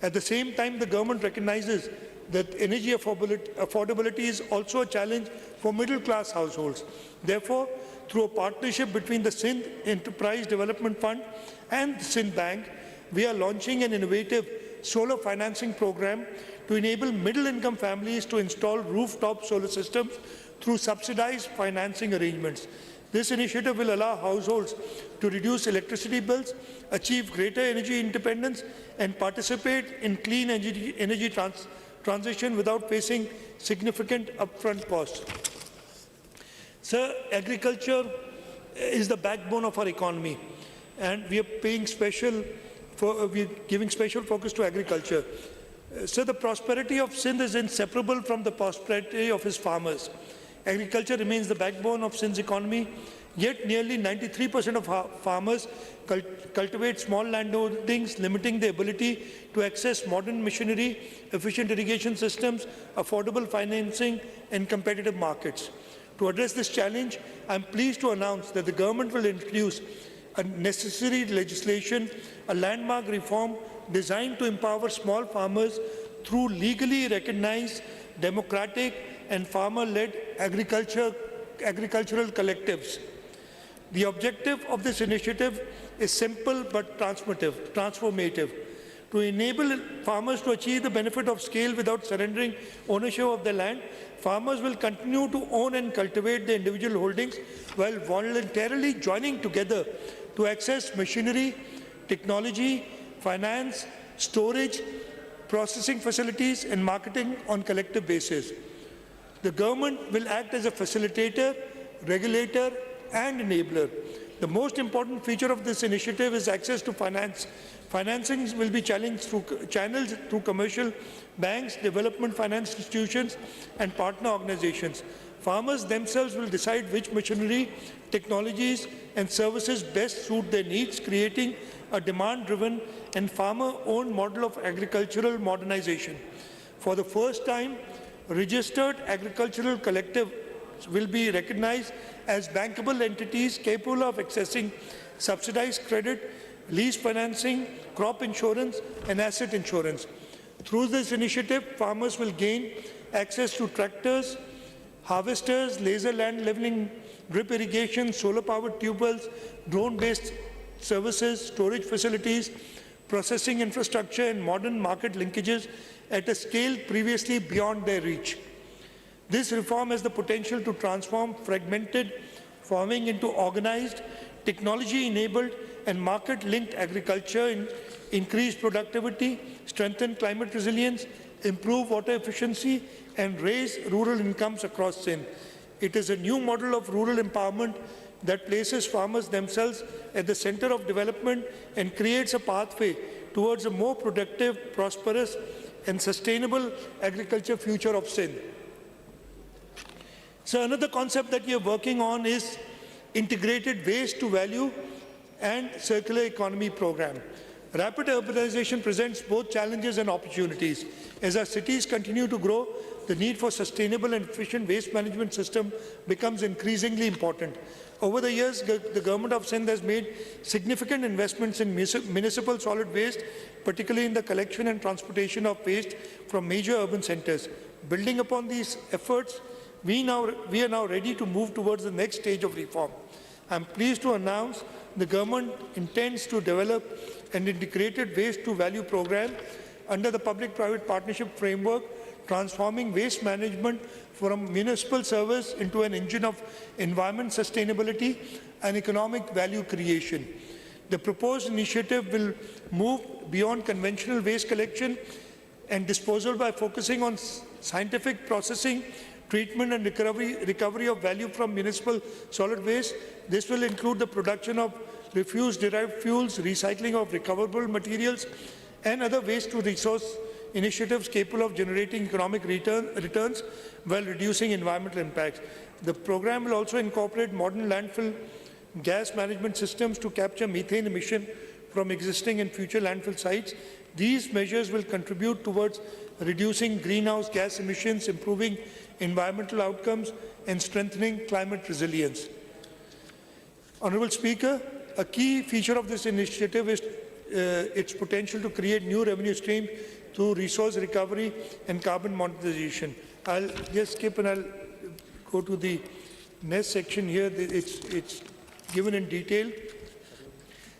At the same time, the government recognizes that energy affordability is also a challenge for middle-class households. Therefore, through a partnership between the Sindh Enterprise Development Fund and the Sindh Bank, we are launching an innovative solar financing program to enable middle-income families to install rooftop solar systems through subsidized financing arrangements. This initiative will allow households to reduce electricity bills, achieve greater energy independence, and participate in clean energy transition without facing significant upfront costs. Sir, agriculture is the backbone of our economy, and we are paying special we're giving special focus to agriculture. So the prosperity of Sindh is inseparable from the prosperity of its farmers. Agriculture remains the backbone of Sindh's economy, yet nearly 93% of farmers cultivate small landholdings, limiting their ability to access modern machinery, efficient irrigation systems, affordable financing, and competitive markets. To address this challenge, I am pleased to announce that the government will introduce a necessary legislation, a landmark reform designed to empower small farmers through legally recognized, democratic, and farmer-led agricultural collectives. The objective of this initiative is simple but transformative. To enable farmers to achieve the benefit of scale without surrendering ownership of their land, farmers will continue to own and cultivate their individual holdings while voluntarily joining together to access machinery, technology, finance, storage, processing facilities, and marketing on collective basis. The government will act as a facilitator, regulator, and enabler. The most important feature of this initiative is access to finance. Financing will be channeled through commercial banks, development finance institutions, and partner organizations. Farmers themselves will decide which machinery, technologies, and services best suit their needs, creating a demand-driven and farmer-owned model of agricultural modernization. For the first time, registered agricultural collectives will be recognized as bankable entities capable of accessing subsidized credit, lease financing, crop insurance, and asset insurance. Through this initiative, farmers will gain access to tractors, harvesters, laser land leveling, drip irrigation, solar-powered tube wells, drone-based services, storage facilities, processing infrastructure, and modern market linkages at a scale previously beyond their reach. This reform has the potential to transform fragmented farming into organized, technology-enabled, and market-linked agriculture, increase productivity, strengthen climate resilience, improve water efficiency, and raise rural incomes across Sindh. It is a new model of rural empowerment that places farmers themselves at the center of development and creates a pathway towards a more productive, prosperous, and sustainable agriculture future of Sindh. So another concept that we are working on is integrated waste to value and circular economy program. Rapid urbanization presents both challenges and opportunities. As our cities continue to grow, the need for sustainable and efficient waste management system becomes increasingly important. Over the years, the government of Sindh has made significant investments in municipal solid waste, particularly in the collection and transportation of waste from major urban centers. Building upon these efforts, we are now ready to move towards the next stage of reform. I am pleased to announce the government intends to develop an integrated waste to value program under the public-private partnership framework, transforming waste management from municipal service into an engine of environment sustainability and economic value creation. The proposed initiative will move beyond conventional waste collection and disposal by focusing on scientific processing, treatment and recovery of value from municipal solid waste. This will include the production of refuse-derived fuels, recycling of recoverable materials, and other waste-to-resource initiatives capable of generating economic returns while reducing environmental impacts. The program will also incorporate modern landfill gas management systems to capture methane emission from existing and future landfill sites. These measures will contribute towards reducing greenhouse gas emissions, improving environmental outcomes, and strengthening climate resilience. Honourable Speaker, a key feature of this initiative is its potential to create new revenue streams through resource recovery and carbon monetization. I'll just skip and I'll go to the next section here. It's given in detail.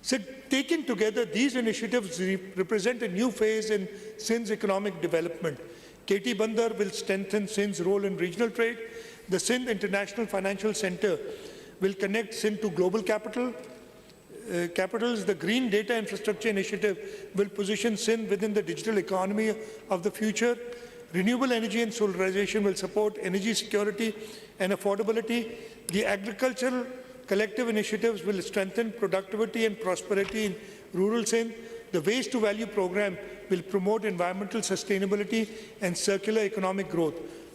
So taken together, these initiatives represent a new phase in Sindh's economic development. KT Bandar will strengthen Sindh's role in regional trade. The Sindh International Financial Center will connect Sindh to global capitals. The Green Data Infrastructure Initiative will position Sindh within the digital economy of the future. Renewable energy and solarization will support energy security and affordability. The agricultural collective initiatives will strengthen productivity and prosperity in rural Sindh. the Waste to Value program will promote environmental sustainability and circular economic growth.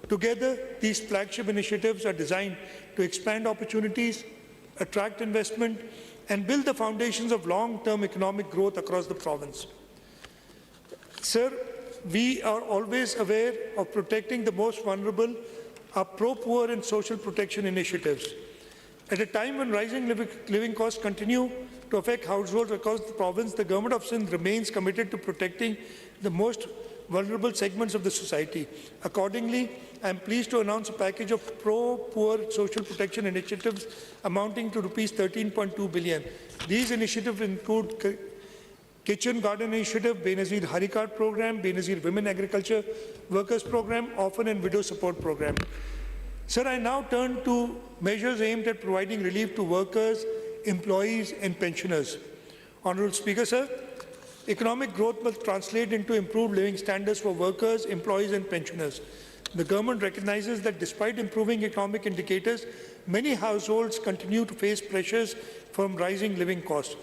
Together, these flagship initiatives are designed to expand opportunities, attract investment, and build the foundations of long-term economic growth across the province. Sir, we are always aware of protecting the most vulnerable, our pro-poor and social protection initiatives. At a time when rising living costs continue to affect households across the province, the Government of Sindh remains committed to protecting the most vulnerable segments of the society. Accordingly, I am pleased to announce a package of pro-poor social protection initiatives amounting to Rs 13.2 billion. These initiatives include Kitchen Garden Initiative, Benazir Hari Card Program, Benazir Women Agriculture Workers Program, Orphan and Widow Support Program. Sir, I now turn to measures aimed at providing relief to workers, employees and pensioners. Honourable Speaker, sir, economic growth must translate into improved living standards for workers, employees and pensioners. The government recognizes that despite improving economic indicators, many households continue to face pressures from rising living costs.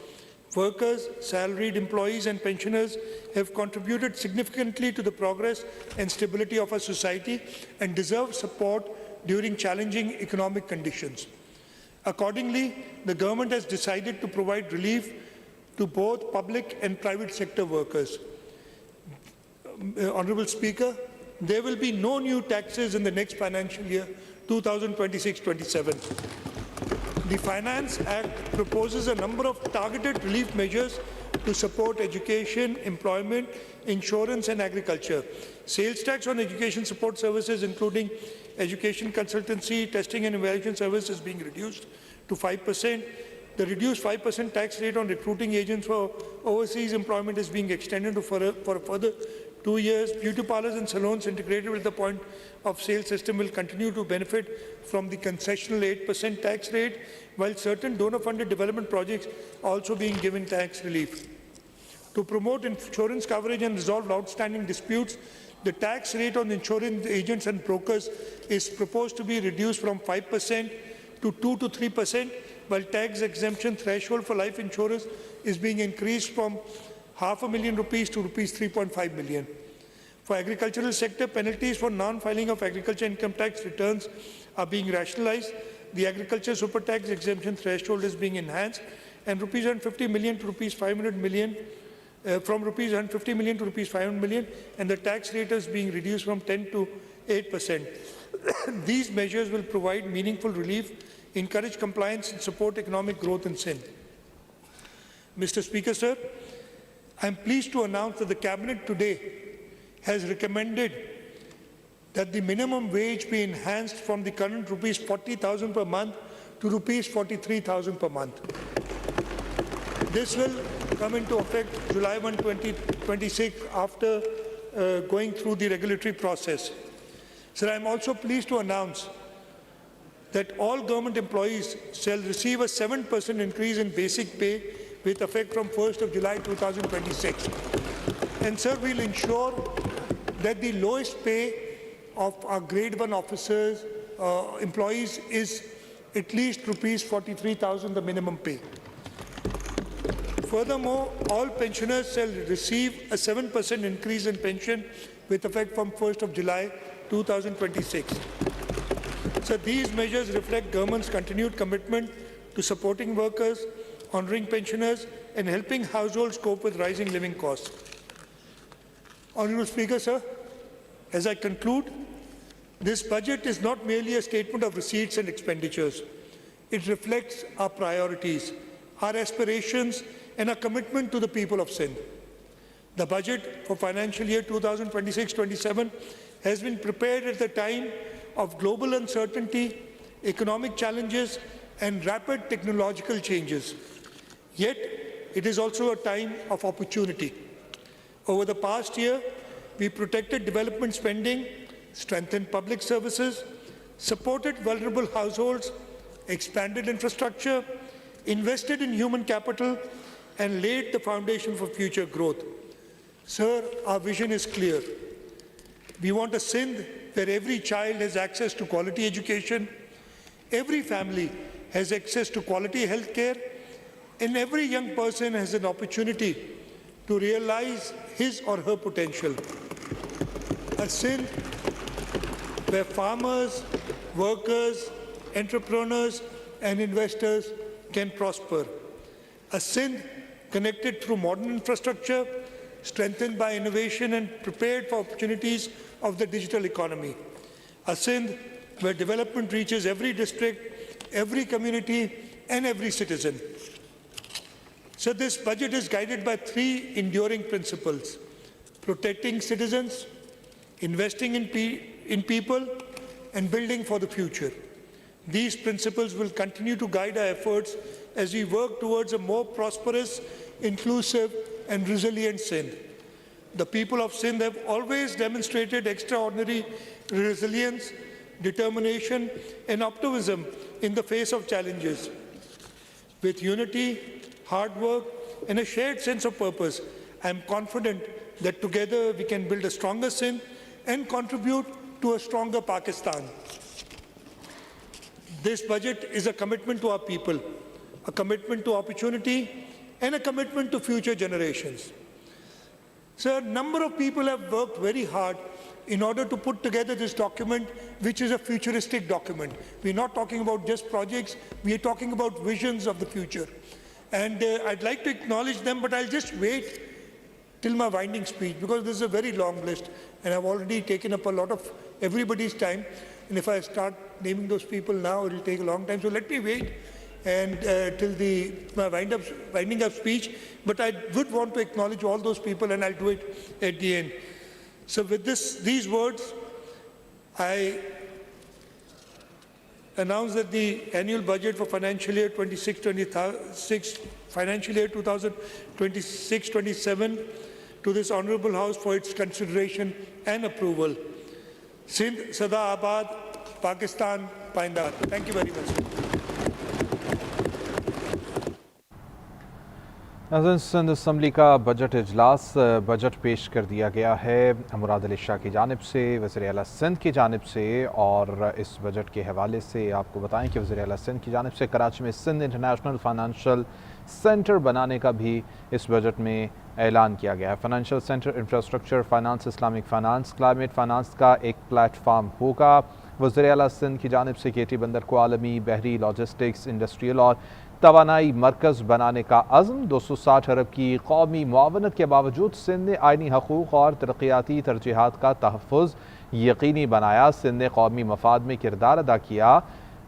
Workers, salaried employees and pensioners have contributed significantly to the progress and stability of our society and deserve support during challenging economic conditions. Accordingly, the government has decided to provide relief to both public and private sector workers. Honourable Speaker, there will be no new taxes in the next financial year 2026-27. The Finance Act proposes a number of targeted relief measures to support education, employment, insurance and agriculture. Sales tax on education support services, including education consultancy, testing and evaluation services, is being reduced to 5%. The reduced 5% tax rate on recruiting agents for overseas employment is being extended for a further 2 years. Beauty parlours and salons integrated with the point of sale system will continue to benefit from the concessional 8% tax rate, while certain donor-funded development projects are also being given tax relief. To promote insurance coverage and resolve outstanding disputes, the tax rate on insurance agents and brokers is proposed to be reduced from 5% to 2 to 3%, while tax exemption threshold for life insurers is being increased from ₹500,000 to Rs 3.5 million. For agricultural sector, penalties for non-filing of agriculture income tax returns are being rationalized. The agriculture super tax exemption threshold is being enhanced, and Rs 150 million to Rs 500 million, from Rs 150 million to Rs 500 million, and the tax rate is being reduced from 10 to 8%. These measures will provide meaningful relief, encourage compliance and support economic growth in Sindh. Mr. Speaker, sir, I am pleased to announce that the Cabinet today has recommended that the minimum wage be enhanced from the current Rs 40,000 per month to Rs 43,000 per month. This will come into effect July 1, 2026 after going through the regulatory process. Sir, I am also pleased to announce that all government employees shall receive a 7% increase in basic pay with effect from 1st of July 2026. And sir, we will ensure that the lowest pay of our grade 1 officers, employees is at least Rs 43,000, the minimum pay. Furthermore, all pensioners shall receive a 7% increase in pension with effect from 1st of July 2026. So these measures reflect government's continued commitment to supporting workers, honouring pensioners and helping households cope with rising living costs. Honourable Speaker, sir, as I conclude, this budget is not merely a statement of receipts and expenditures. It reflects our priorities, our aspirations and our commitment to the people of Sindh. The budget for financial year 2026-27 has been prepared at the time of global uncertainty, economic challenges and rapid technological changes. Yet, it is also a time of opportunity. Over the past year, we protected development spending, strengthened public services, supported vulnerable households, expanded infrastructure, invested in human capital, and laid the foundation for future growth. Sir, our vision is clear. We want a Sindh where every child has access to quality education, every family has access to quality health care, and every young person has an opportunity to realize his or her potential. A Sindh where farmers, workers, entrepreneurs and investors can prosper. A Sindh connected through modern infrastructure, strengthened by innovation and prepared for opportunities of the digital economy. A Sindh where development reaches every district, every community and every citizen. So this budget is guided by three enduring principles: protecting citizens, investing in people and building for the future. These principles will continue to guide our efforts as we work towards a more prosperous, inclusive and resilient Sindh. The people of Sindh have always demonstrated extraordinary resilience, determination and optimism in the face of challenges. With unity, hard work and a shared sense of purpose, I am confident that together we can build a stronger Sindh and contribute to a stronger Pakistan. This budget is a commitment to our people, a commitment to opportunity and a commitment to future generations. So a number of people have worked very hard in order to put together this document, which is a futuristic document. We're not talking about just projects, we are talking about visions of the future. And I'd like to acknowledge them, but I'll just wait till my winding speech, because this is a very long list, and I've already taken up a lot of everybody's time. And if I start naming those people now, it will take a long time. So let me wait and till my winding up speech. But I would want to acknowledge all those people, and I'll do it at the end. So with these words, I announce that the annual budget for financial year 2026-27 to this Honourable House for its consideration and approval. Sindh Sada Abad, Pakistan Paindar. Thank you very much.
Sindh assembly का budget इजलास budget पेश कर दिया गया है मुराद अली शाह की जानिब से, वज़ीर आला सिंध की जानिब से। और इस बजट के हवाले से आपको बताएं कि वज़ीर आला सिंध की जानिब से कराची में सिंध इंटरनेशनल फाइनेंशियल सेंटर बनाने का भी इस बजट में ऐलान किया गया है। Financial centre infrastructure, finance, Islamic finance, climate finance का एक प्लेटफार्म होगा। वज़ीर आला सिंध की जानिब से केटी बंदर को आलमी बहरी लॉजिस्टिक्स, इंडस्ट्रियल और तवानाई मरकज़ बनाने का अज़्म। 260 अरब की कौमी मुआवनत के बावजूद सिंध ने आइनी हकूक़ और तरक्याती तरजीहात का तहफ़्फ़ुज़ यकीनी बनाया। सिंध ने कौमी मफाद में किरदार अदा किया।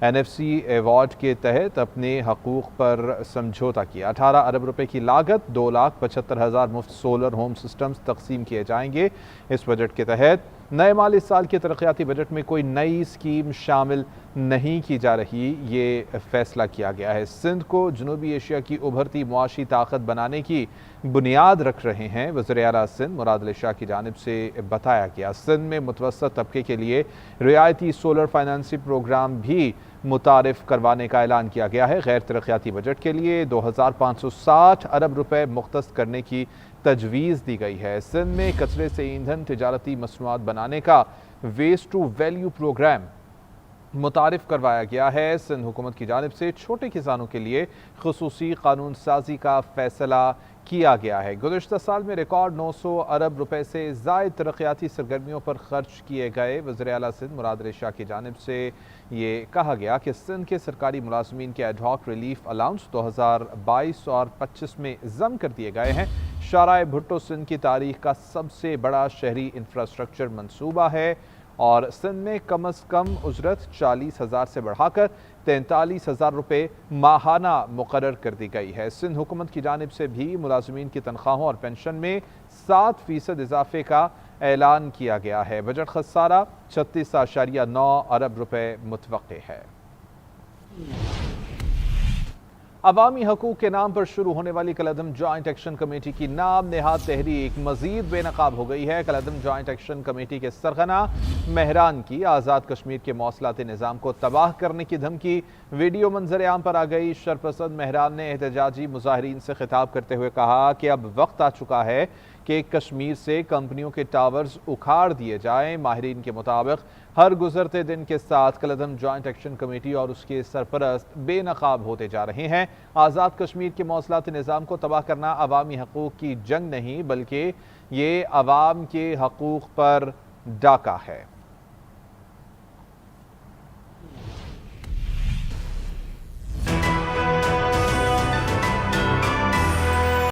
NFC अवार्ड के तहत अपने हकूक़ पर समझौता किया। 18 अरब रुपए की लागत, 2,75,000 मुफ्त सोलर होम सिस्टम्स तकसीम किए जाएंगे। इस बजट के तहत नए माली साल के तरक्याती बजट में कोई नई स्कीम शामिल नहीं की जा रही, ये फैसला किया गया है। सिंध को जनूबी एशिया की उभरती मुआशी ताकत बनाने की बुनियाद रख रहे हैं वज़ीर आला सिंध मुराद अली शाह की जानिब से बताया गया। सिंध में मुतवस्सत तबके के लिए रियायती सोलर फाइनेंसिंग प्रोग्राम भी मुतारिफ करवाने का ऐलान किया गया है। गैर तरक्याती बजट के लिए 2,560 अरब रुपए मुख्तस करने की तजवीज़ दी गई है। सिंध में कचरे से ईंधन, तिजारती मसनूआत बनाने का वेस्ट टू वैल्यू प्रोग्राम मुतारिफ करवाया गया है। सिंध हुकूमत की जानिब से छोटे किसानों के लिए खुसूसी कानून साजी का फैसला किया गया है। गुज़िश्ता साल में रिकॉर्ड 900 अरब रुपए से ज़ायद तरक्याती सरगर्मियों पर खर्च किए गए। वज़ीर आला सिंध मुराद अली शाह की जानिब से ये कहा गया कि सिंध के सरकारी मुलाजमीन के एडहॉक रिलीफ अलाउंस 2022 और 25 में ज़म कर दिए गए हैं। शाहराह भुट्टो सिंध की तारीख का सबसे बड़ा शहरी इंफ्रास्ट्रक्चर मनसूबा है और सिंध में कम अज़ कम उजरत 40,000 से बढ़ाकर 43,000 रुपये माहाना मुकर्रर कर दी गई है। सिंध हुकूमत की जानिब से भी मुलाजमीन की तनख्वाहों और पेंशन में 7% इजाफे का ऐलान किया गया है। बजट खसारा 36.9 अरब रुपये मुतवक्के है। अवामी हकूक़ के नाम पर शुरू होने वाली कलअदम जॉइंट एक्शन कमेटी की नाम नेहाद तहरीक मजीद बेनकाब हो गई है। कलअदम जॉइंट एक्शन कमेटी के सरगना महरान की आज़ाद कश्मीर के मौसलाती निज़ाम को तबाह करने की धमकी वीडियो मंजर आम पर आ गई। शरपसंद महरान ने एहतजाजी मुजाहिरीन से खिताब करते हुए कहा कि अब वक्त आ चुका है कि कश्मीर से कंपनियों के टावर्स उखाड़ दिए जाएं। माहिरीन के मुताबिक हर गुजरते दिन के साथ कलअदम जॉइंट एक्शन कमेटी और उसके सरपरस्त बेनकाब होते जा रहे हैं। आज़ाद कश्मीर के मौसलाती निज़ाम को तबाह करना अवामी हकूक़ की जंग नहीं बल्कि ये अवाम के हकूक़ पर डाका है।